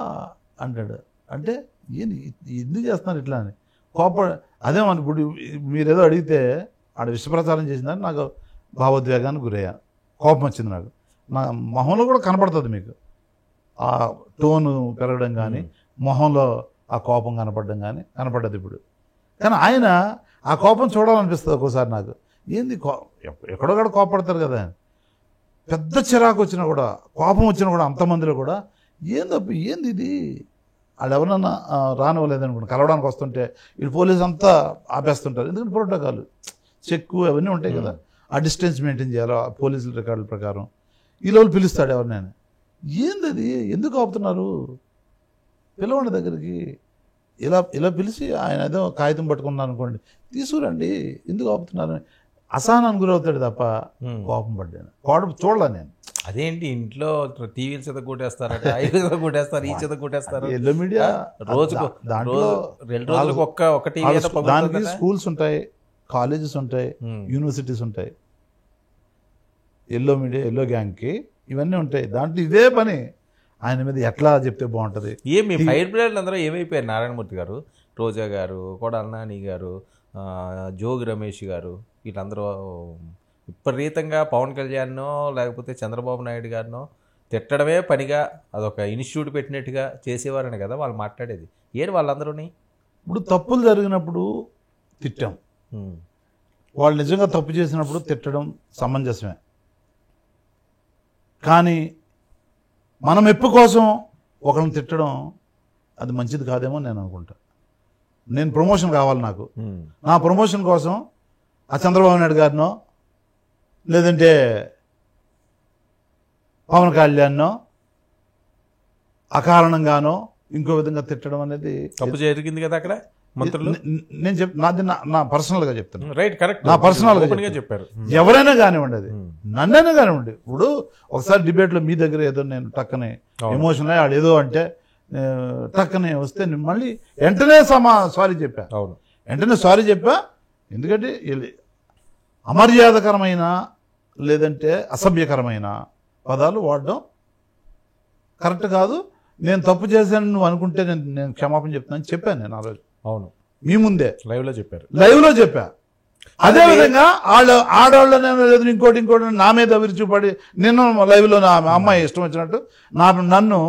అంటాడు. అంటే ఎందుకు చేస్తున్నారు ఇట్లా అని అదే మన ఇప్పుడు మీరేదో అడిగితే ఆడ విషప్రచారం చేసిందని నాకు భావోద్వేగానికి గురయ్యాను. కోపం వచ్చింది నాకు. నా మొహంలో కూడా కనపడుతుంది మీకు ఆ టోను పెరగడం కానీ, మొహంలో ఆ కోపం కనపడడం కానీ కనపడ్డది ఇప్పుడు. కానీ ఆయన ఆ కోపం చూడాలనిపిస్తుంది ఒక్కోసారి నాకు. ఏంది ఎక్కడొక్కడ కోపడతారు కదా, పెద్ద చిరాకు వచ్చినా కూడా, కోపం వచ్చినా కూడా అంతమందిలో కూడా ఏంది ఇది వాళ్ళు ఎవరన్నా రానివ్వలేదనుకోండి, కలవడానికి వస్తుంటే వీళ్ళు పోలీసు అంతా ఆపేస్తుంటారు. ఎందుకంటే ప్రోటోకాల్ చెక్కు అవన్నీ ఉంటాయి కదా, ఆ డిస్టెన్స్ మెయింటైన్ చేయాలి ఆ పోలీసుల రికార్డుల ప్రకారం. ఈ రోజు పిలుస్తాడు ఎవరినైనా, ఏంది అది ఎందుకు ఆపుతున్నారు, పిలవండి దగ్గరికి. ఇలా పిలిచి ఆయన ఏదో కాగితం పట్టుకున్నాను అనుకోండి, తీసుకురండి, ఎందుకు ఆపుతున్నారు, అసహనానికి గురవుతాడు తప్ప కోపం పడ్డాను. కోపం చూడలే నేను. అదేంటి ఇంట్లో టీవీల చేత కొట్టేస్తారట, ఐదు కొట్టేస్తారు, ఈ చేత కొట్టేస్తారు. ఎల్లో మీడియా రోజుకు దాంట్లో 2 రోజులకు ఒక టీవీ దానికి స్కూల్స్ ఉంటాయి, కాలేజెస్ ఉంటాయి, యూనివర్సిటీస్ ఉంటాయి. ఎల్లో మీడియా, ఎల్లో గ్యాంగ్కి ఇవన్నీ ఉంటాయి. దాంట్లో ఇదే పని. ఆయన మీద ఎట్లా చెప్తే బాగుంటుంది. మీ ఫైర్ బ్రిగేడ్ అందరూ ఏమైపోయారు? నారాయణమూర్తి గారు, రోజా గారు, కొడాలి నాని గారు, జోగి రమేష్ గారు, వీళ్ళందరూ విపరీతంగా పవన్ కళ్యాణ్నో లేకపోతే చంద్రబాబు నాయుడు గారినో తిట్టడమే పనిగా, అదొక ఇన్స్టిట్యూట్ పెట్టినట్టుగా చేసేవారని కదా వాళ్ళు మాట్లాడేది. ఏంటి వాళ్ళందరూని? ఇప్పుడు తప్పులు జరిగినప్పుడు తిట్టాం, వాళ్ళు నిజంగా తప్పు చేసినప్పుడు తిట్టడం సమంజసమే. కానీ మన మెప్పు కోసం ఒకరిని తిట్టడం అది మంచిది కాదేమో నేను అనుకుంటా. నేను ప్రమోషన్ కావాలి, నాకు నా ప్రమోషన్ కోసం ఆ చంద్రబాబు నాయుడు గారినో లేదంటే పవన్ కళ్యాణ్నో అకారణంగానో ఇంకో విధంగా తిట్టడం అనేది తప్పు జరిగింది కదా అక్కడ మంత్రులు. నేను నాది నా పర్సనల్గా చెప్తాను. Right, correct. నా పర్సనల్గా చెప్పారు. ఎవరైనా కానివ్వండి, అది నన్నైనా కానివ్వండి. ఇప్పుడు ఒకసారి డిబేట్లో మీ దగ్గర ఏదో నేను టక్కనే ఎమోషనల్ అయ్యి ఏదో అంటే టక్కనే వస్తే నేను మళ్ళీ వెంటనే సారీ చెప్పా. అవును, వెంటనే సారీ చెప్పా. ఎందుకంటే అమర్యాదకరమైన లేదంటే అసభ్యకరమైన పదాలు వాడడం కరెక్ట్ కాదు. నేను తప్పు చేశాను నువ్వు అనుకుంటే నేను క్షమాపణ చెప్తానని చెప్పాను నేను ఆ రోజు. అవును, మీ ముందే లైవ్లో చెప్పారు. లైవ్లో చెప్పా. అదేవిధంగా ఆడవాళ్ళనే లేదు ఇంకోటి నా మీద విరుచుపడి నిన్న లైవ్లో నా అమ్మాయి ఇష్టం వచ్చినట్టు నన్ను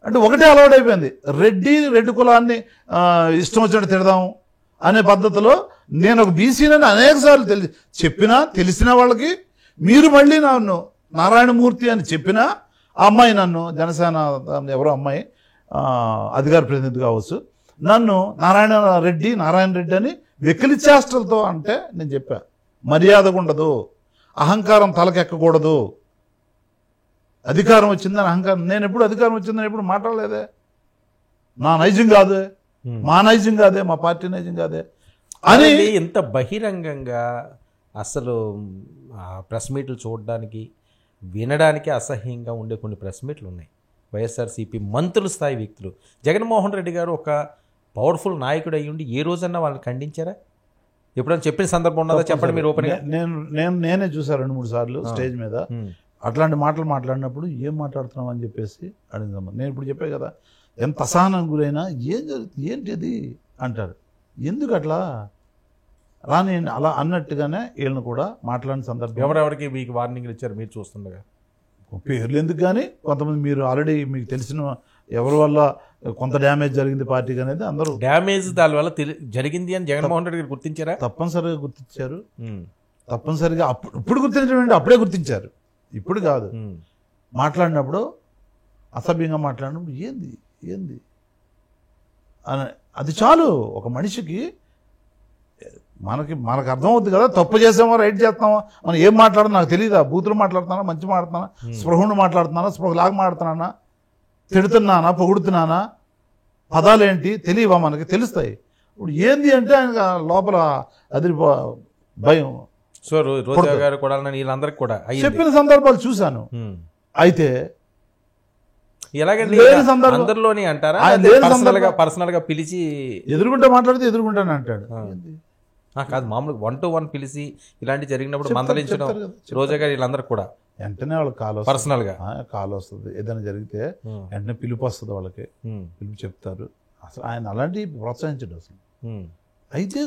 అంటే ఒకటే అలవాటు అయిపోయింది. రెడ్డి కులాన్ని ఇష్టం వచ్చినట్టు తిడదాము అనే పద్ధతిలో నేను ఒక బీసీనని అనేక సార్లు తెలిసిన వాళ్ళకి మీరు మళ్ళీ నన్ను నారాయణమూర్తి అని చెప్పినా ఆ అమ్మాయి నన్ను జనసేన ఎవరో అమ్మాయి అధికార ప్రతినిధి కావచ్చు నన్ను నారాయణ రెడ్డి అని వెకిలి చేష్టలతో అంటే నేను చెప్పా మర్యాదగా ఉండదు, అహంకారం తలకెక్కకూడదు. అధికారం వచ్చిందని అహంకారం, నేను ఎప్పుడు అధికారం వచ్చిందని ఎప్పుడు మాట్లాడలేదే. నా నైజం కాదే, మా నైజం కాదే, మా పార్టీ నైజం కాదే అని ఇంత బహిరంగంగా అసలు ప్రెస్ మీట్లు చూడడానికి వినడానికి అసహ్యంగా ఉండే కొన్ని ప్రెస్ మీట్లు ఉన్నాయి. వైఎస్ఆర్సీపీ మంత్రుల స్థాయి వ్యక్తులు. జగన్మోహన్ రెడ్డి గారు ఒక పవర్ఫుల్ నాయకుడు అయ్యి ఉండి ఏ రోజన్నా వాళ్ళని ఖండించారా? ఎప్పుడైనా చెప్పిన సందర్భం ఉన్నదా చెప్పండి మీరు ఓపెన్గా. నేనే చూసాను 2-3 సార్లు స్టేజ్ మీద అట్లాంటి మాటలు మాట్లాడినప్పుడు ఏం మాట్లాడుతున్నాం అని చెప్పేసి అడిగినాము. నేను ఇప్పుడు చెప్పే కదా, ఎంత అసహనం గురైనా ఏం జరుగుతుంది ఏంటి అది అంటారు. ఎందుకు అట్లా రాని అలా అన్నట్టుగానే వీళ్ళని కూడా మాట్లాడిన సందర్భం. ఎవరెవరికి మీకు వార్నింగ్లు ఇచ్చారు మీరు చూస్తుండగా? పేర్లు ఎందుకు కానీ కొంతమంది మీరు ఆల్రెడీ మీకు తెలిసిన ఎవరి వల్ల కొంత డ్యామేజ్ జరిగింది పార్టీకి అనేది అందరూ డ్యామేజ్ దాని వల్ల జరిగింది అని జగన్మోహన్ రెడ్డి గారు గుర్తించారా? తప్పనిసరిగా గుర్తించారు. తప్పనిసరిగా ఇప్పుడు గుర్తించడం అప్పుడే గుర్తించారు, ఇప్పుడు కాదు. మాట్లాడినప్పుడు అసభ్యంగా మాట్లాడినప్పుడు ఏంది అని అది చాలు. ఒక మనిషికి మనకు అర్థమవుతుంది కదా, తప్పు చేసామో రైట్ చేస్తామో మనం ఏం మాట్లాడడం నాకు తెలియదా. బూతులు మాట్లాడుతున్నానా, మంచి మాట్లాడుతున్నానా, స్పృహను మాట్లాడుతున్నానా, స్పృహలాగా మాట్లాడుతున్నానా, తిడుతున్నానా, పొగుడుతున్నానా, పదాలేంటి తెలియవా? మనకి తెలుస్తాయి. ఇప్పుడు ఏంది అంటే ఆయన లోపల అది భయం. సో రోజా గారు కూడా వీళ్ళందరికీ కూడా చెప్పిన సందర్భాలు చూశాను. అయితే ఎలాగండి అందరిలోని అంటారా, పర్సనల్ గా పిలిచి ఎదురుకుంటా మాట్లాడితే ఎదురుకుంటాను అంటాడు. కాదు, మామూలుగా 1-to-1 పిలిచి ఇలాంటి జరిగినప్పుడు మందలించడం రోజా గారు వీళ్ళందరూ కూడా వెంటనే వాళ్ళకి పర్సనల్ గా కాల్ వస్తుంది. ఏదైనా జరిగితే వెంటనే పిలుపు వస్తుంది వాళ్ళకి, పిలుపు చెప్తారు. అసలు ఆయన అలాంటివి ప్రోత్సహించడు అసలు. అయితే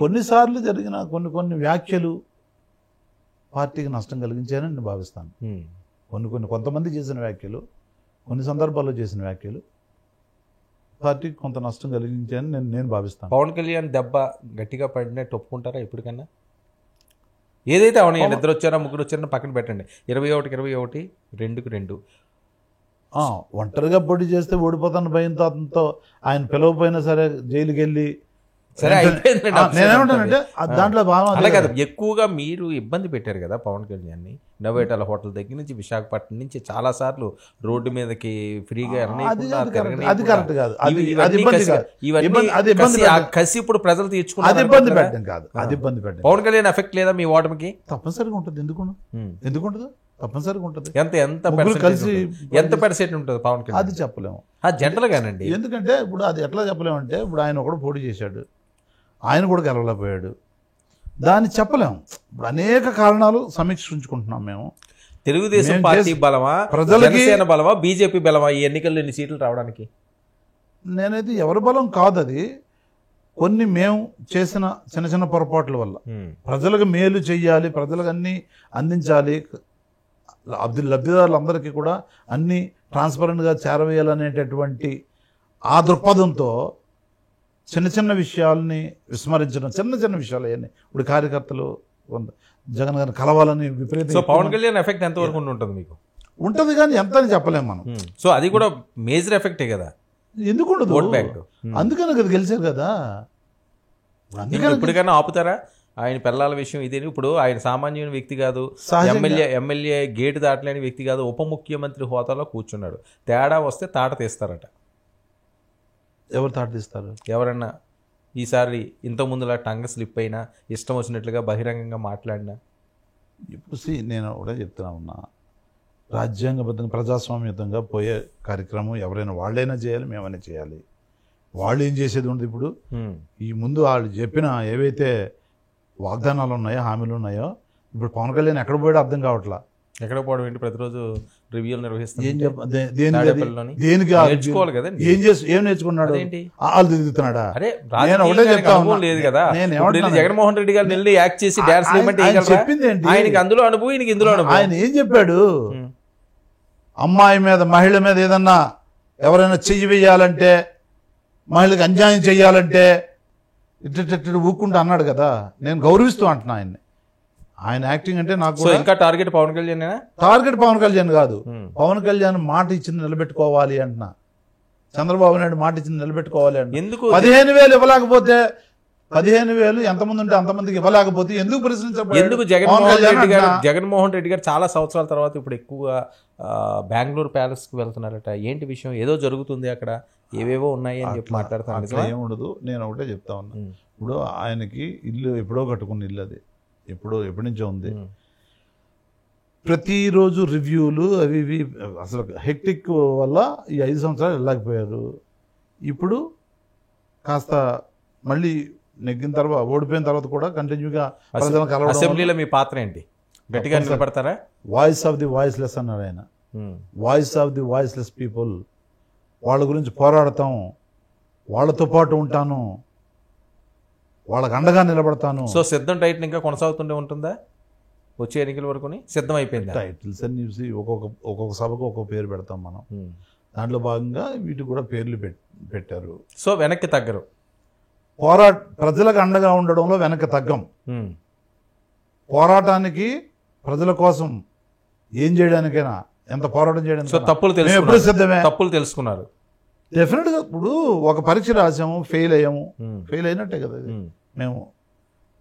కొన్నిసార్లు జరిగిన కొన్ని వ్యాఖ్యలు పార్టీకి నష్టం కలిగించాయని నేను భావిస్తాను. కొంతమంది చేసిన వ్యాఖ్యలు, కొన్ని సందర్భాల్లో చేసిన వ్యాఖ్యలు పార్టీకి కొంత నష్టం కలిగించాయని నేను భావిస్తాను. పవన్ కళ్యాణ్ దెబ్బ గట్టిగా పడినట్టు ఒప్పుకుంటారా ఎప్పటికన్నా? ఏదైతే అవునా, 2 వచ్చారా 3 వచ్చారని పక్కన పెట్టండి. 21-21, 2-2 ఒంటరిగా పోటీ చేస్తే ఓడిపోతాను భయంతో అతనితో ఆయన పిలవపోయినా సరే జైలుకి వెళ్ళి సరే అయిపోయిందండి. నేనేమంటానంటే దాంట్లో భావం అలా కాదు, ఎక్కువగా మీరు ఇబ్బంది పెట్టారు కదా పవన్ కళ్యాణ్ని. నవేటాల హోటల్ దగ్గర నుంచి విశాఖపట్నం నుంచి చాలా సార్లు రోడ్డు మీదకి ఫ్రీగా అది కరెక్ట్ కాదు, అది ఇబ్బంది కాదు, అది ఇబ్బంది కసి ఇప్పుడు ప్రజలు అది తీర్చుకున్నారు. ఇబ్బంది పెట్టడం కాదు, అది ఇబ్బంది పెట్టడం. పవన్ కళ్యాణ్ ఎఫెక్ట్ లేదా మీ ఓటమికి? తప్పనిసరిగా ఉంటుంది. ఎందుకుంటుంది? తప్పనిసరిగా ఉంటుంది. ఎంత ఎంత ముగ్గురు కలిసి ఎంత పర్సెంట్ ఉంటుంది పవన్ కళ్యాణ్? అది చెప్పలేము జనరల్ గానండి. ఎందుకంటే ఇప్పుడు అది ఎట్లా చెప్పలేమంటే ఇప్పుడు ఆయన ఒకడు పోటీ చేశాడు, ఆయన కూడా గెలవలేకపోయాడు, దాన్ని చెప్పలేము. ఇప్పుడు అనేక కారణాలు సమీక్షించుకుంటున్నాం మేము. తెలుగుదేశం పార్టీ బలమా, జనసేన బలమా, బీజేపీ బలమా ఈ ఎన్నికల్లో ఎన్ని సీట్లు రావడానికి? నేనైతే ఎవరి బలం కాదు, అది కొన్ని మేము చేసిన చిన్న చిన్న పొరపాట్ల వల్ల. ప్రజలకు మేలు చెయ్యాలి, ప్రజలకు అన్నీ అందించాలి, లబ్ధిదారులందరికీ కూడా అన్నీ ట్రాన్స్పరెంట్గా చేరవేయాలనేటటువంటి ఆ దృక్పథంతో చిన్న చిన్న విషయాల్ని విస్మరించడం, చిన్న చిన్న విషయాలు అవన్నీ. ఇప్పుడు కార్యకర్తలు జగన్ గారిని కలవాలని విపరీతంగా. పవన్ కళ్యాణ్ ఎఫెక్ట్ ఎంతవరకు ఉంటుంది మీకు? ఉంటుంది కానీ ఎంత అని చెప్పలేము మనం. సో అది కూడా మేజర్ ఎఫెక్టే కదా. ఎందుకు ఉండదు? అందుకని కదా గెలిచారు కదా. ఇప్పటికైనా ఆపుతారా ఆయన పిల్లల విషయం? ఇదే ఇప్పుడు ఆయన సామాన్యమైన వ్యక్తి కాదు, ఎమ్మెల్యే గేటు దాటలేని వ్యక్తి కాదు, ఉప ముఖ్యమంత్రి హోదాలో కూర్చున్నాడు. తేడా వస్తే తాట తీస్తారట. ఎవరు తాట తీస్తారు? ఎవరన్నా ఈసారి ఇంతకుముందులా టంగ స్లిప్ అయినా, ఇష్టం వచ్చినట్లుగా బహిరంగంగా మాట్లాడినా. ఇప్పుడు నేను కూడా చెప్తున్నా ఉన్నా, రాజ్యాంగబద్ధంగా ప్రజాస్వామ్యతంగా పోయే కార్యక్రమం ఎవరైనా వాళ్ళైనా చేయాలి, మేమైనా చేయాలి. వాళ్ళు ఏం చేసేది ఉండదు. ఇప్పుడు ఈ ముందు వాళ్ళు చెప్పిన ఏవైతే వాగ్దానాలు ఉన్నాయో, హామీలు ఉన్నాయో, ఇప్పుడు పవన్ కళ్యాణ్ ఎక్కడ పోయాడో అర్థం కావట్లా. ఎక్కడ పోవడం ఏంటి? ప్రతిరోజు రివ్యూలు నిర్వహిస్తాను. దేనికి నేర్చుకోవాలి కదా. ఏం నేర్చుకున్నాడు? వాళ్ళు దిగుతున్నాడా? నేను ఒకటే చెప్తాను, లేదు కదా. జగన్మోహన్ రెడ్డి గారు వెళ్ళి యాక్ట్ చేసి డాన్స్ చెప్పింది ఏంటి? ఆయనకి అందులో అనుభవం, ఈయనకి ఇందులో అనుభవం. ఆయన ఏం చెప్పాడు? అమ్మాయి మీద, మహిళ మీద ఏదన్నా ఎవరైనా చెయ్యి వేయాలంటే, మహిళకి అన్యాయం చెయ్యాలంటే ఇట్ట ఊక్కుంటూ అన్నాడు కదా. నేను గౌరవిస్తూ అంటున్నా ఆయన్ని. ఆయన యాక్టింగ్ అంటే నాకు ఇంకా టార్గెట్ పవన్ కళ్యాణ్. టార్గెట్ పవన్ కళ్యాణ్ కాదు, పవన్ కళ్యాణ్ మాట ఇచ్చింది నిలబెట్టుకోవాలి అంటున్నా. చంద్రబాబు నాయుడు మాట ఇచ్చింది నిలబెట్టుకోవాలి అంటున్నా. ఎందుకు 15,000 ఇవ్వలేకపోతే, 15,000 ఎంతమంది ఉంటే అంతమందికి ఇవ్వలేకపోతే ఎందుకు ప్రశ్నించబడి? ఎందుకు జగన్మోహన్ రెడ్డి గారు చాలా సంవత్సరాల తర్వాత ఇప్పుడు ఎక్కువగా బెంగళూరు ప్యాలెస్కి వెళ్తున్నారట. ఏంటి విషయం? ఏదో జరుగుతుంది అక్కడ, ఏవేవో ఉన్నాయి అని చెప్పి మాట్లాడుతాను. ఏముండదు. నేను ఒకటే చెప్తా ఉన్నా, ఇప్పుడు ఆయనకి ఇల్లు ఎప్పుడో కట్టుకున్న ఇల్లు, అది ఎప్పటి నుంచో ఉంది. ప్రతిరోజు రివ్యూలు అవి ఇవి, అసలు హెక్టిక్ వల్ల ఈ 5 సంవత్సరాలు వెళ్ళలేకపోయారు. ఇప్పుడు కాస్త మళ్ళీ నెగ్గిన తర్వాత, ఓడిపోయిన తర్వాత కూడా కంటిన్యూగా అసెంబ్లీలో మీ పాత్ర ఏంటి? గట్టిగా నిలబడతారా? వాయిస్ ఆఫ్ ది వాయిస్లెస్ అన్నారు ఆయన. Voice of the voiceless people. వాళ్ళ గురించి పోరాడతాం, వాళ్ళతో పాటు ఉంటాను, వాళ్ళకి అండగా నిలబడతాను. సో సిద్ధం టైటిల్ ఇంకా కొనసాగుతుండే ఉంటుందా వచ్చే ఎన్నికల వరకు? సిద్ధం అయిపోయింది. టైటిల్స్ అన్ని చూసి ఒక్కొక్క సభకు ఒక్కొక్క పేరు పెడతాం మనం. దాంట్లో భాగంగా వీటికి కూడా పేర్లు పెట్టారు. సో వెనక్కి తగ్గరు. ప్రజలకు అండగా ఉండడంలో వెనక్కి తగ్గం. పోరాటానికి, ప్రజల కోసం ఏం చేయడానికైనా, ఎంత పోరాటం చేయడానికి. సో తప్పులు సిద్ధమే. తప్పులు తెలుసుకున్నారు డెఫినెట్గా. ఇప్పుడు ఒక పరీక్ష రాసాము, ఫెయిల్ అయ్యాము, ఫెయిల్ అయినట్టే కదా. మేము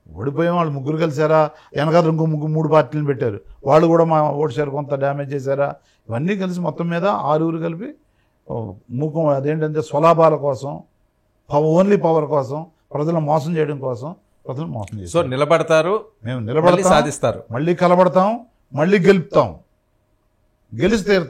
ఓడిపోయాము, వాళ్ళు ముగ్గురు కలిసారా, వెనకాల ఇంకో 3 పార్టీలను పెట్టారు, వాళ్ళు కూడా మా ఓటు షేర్ కొంత డ్యామేజ్ చేశారా, ఇవన్నీ కలిసి మొత్తం మీద 6 కలిపి మూకం. అదేంటంటే స్వలాభాల కోసం, ఓన్లీ పవర్ కోసం, ప్రజలను మోసం చేయడం కోసం ప్రజలు మోసం చేస్తారు. సో నిలబడతారు, మేము నిలబడతాం, సాధిస్తారు, మళ్ళీ కలబడతాం, మళ్ళీ గెలుపుతాం, గెలిచి తీరుతాం.